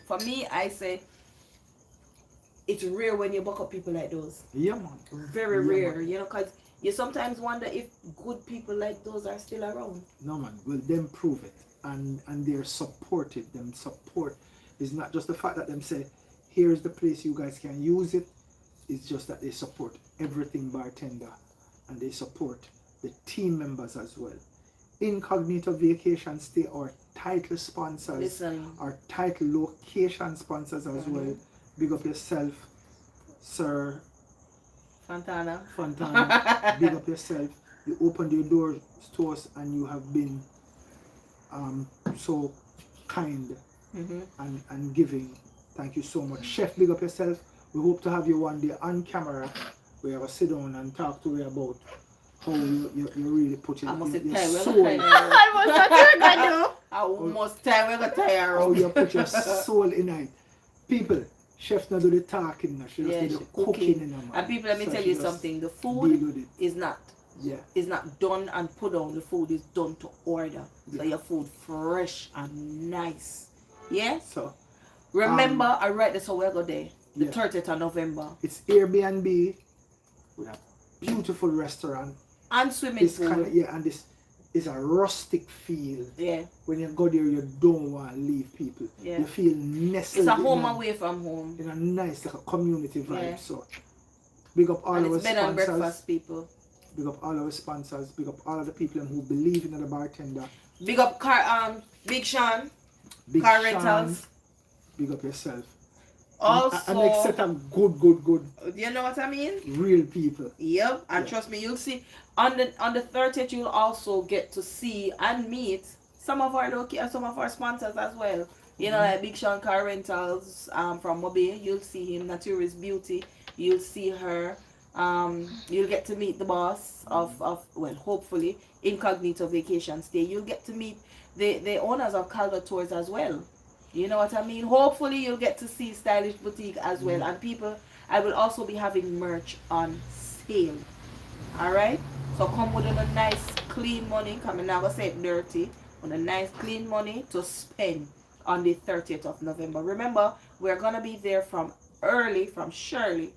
for me, I say it's rare when you buck up people like those. Yeah, man. Very rare, because you sometimes wonder if good people like those are still around. No, man. Well, them prove it, and they're supported. Them support. It's not just the fact that them say, here's the place you guys can use it. It's just that they support everything Bartender, and they support the team members as well. Incognito Vacation Stay, our title sponsors, our title location sponsors as well. Big up yourself, Sir Fontana. Big up yourself. You opened your doors to us and you have been so kind and giving. Thank you so much. Chef, big up yourself. We hope to have you one day on camera. We have a sit down and talk to you about how you really put your soul. How you put your soul in it. People, chef not do the talking, she just do the cooking in them. And people, let me tell you something. The food is not done and put on. The food is done to order. So your food fresh and nice. Yeah? So remember, I read this over there. The 30th of November. It's Airbnb with a beautiful restaurant. And swimming pool. And this is a rustic feel. Yeah. When you go there, you don't want to leave people. Yeah. You feel nestled. It's a home away from home. In a nice, like a community vibe. Yeah. So, big up all our sponsors. Bed and breakfast people. Big up all our sponsors. Big up all of the people who believe in the bartender. Big up Big Sean. Car rentals. Big up yourself. Also, and make set a good. You know what I mean? Real people. Yep. And trust me, you'll see on the 30th, you'll also get to see and meet some of our sponsors as well. You know, like Big Sean Car Rentals from Mobile. You'll see him, Natura's Beauty. You'll see her. You'll get to meet the boss of hopefully Incognito Vacation Stay. You'll get to meet the owners of Caldo Tours as well. You know what I mean? Hopefully you'll get to see Stylish Boutique as well. And people, I will also be having merch on sale. Alright? So come with a nice clean money. Come and never say it dirty. With a nice clean money to spend on the 30th of November. Remember, we're going to be there from Shirley.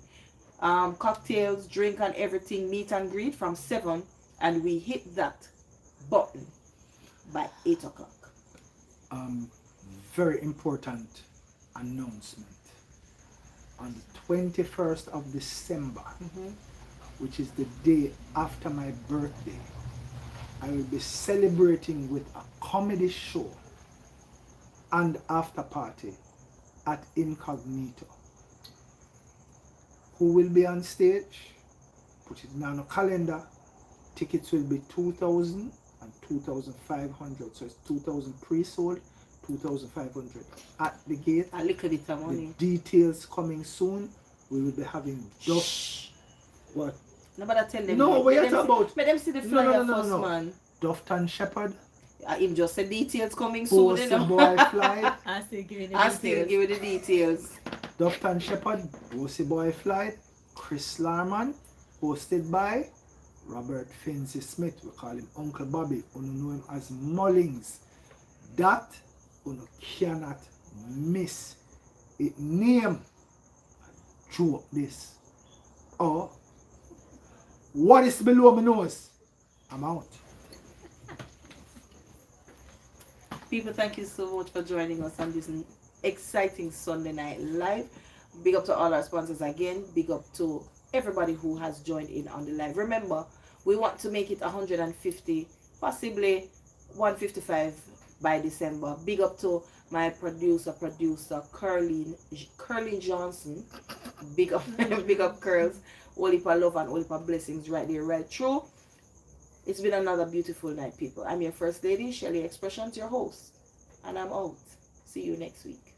Cocktails, drink and everything, meet and greet from 7, and we hit that button by 8 o'clock. Very important announcement. On the 21st of December, which is the day after my birthday, I will be celebrating with a comedy show and after party at Incognito. Who will be on stage? Put it down on the calendar. Tickets will be 2,000 and 2,500. So it's 2,000 pre-sold, 2,500 at the gate. A little bit of money. The details coming soon. We will be having Duff. What? Nobody tell them. No, what are you talking about? Let them see the flyer first, man. Dufton Shepherd. Him just say details coming soon. Post the boy flight. I still give you the I details. still give you the details. Dufton Shepherd, Bossy Boy Flight, Chris Larman, hosted by Robert Finzi Smith. We call him Uncle Bobby. You know him as Mullings. That you cannot miss. It name joke this. Or what is below my nose? I'm out. People, thank you so much for joining us on this exciting Sunday night live. Big up to all our sponsors again. Big up to everybody who has joined in on the live. Remember, we want to make it 150, possibly 155 by December. Big up to my producer Curly Johnson. Big up big up Curls. All heap of love and all heap of blessings right there, right through. It's been another beautiful night, people. I'm your first lady, Shelly Xpressionz, your host. And I'm out. See you next week.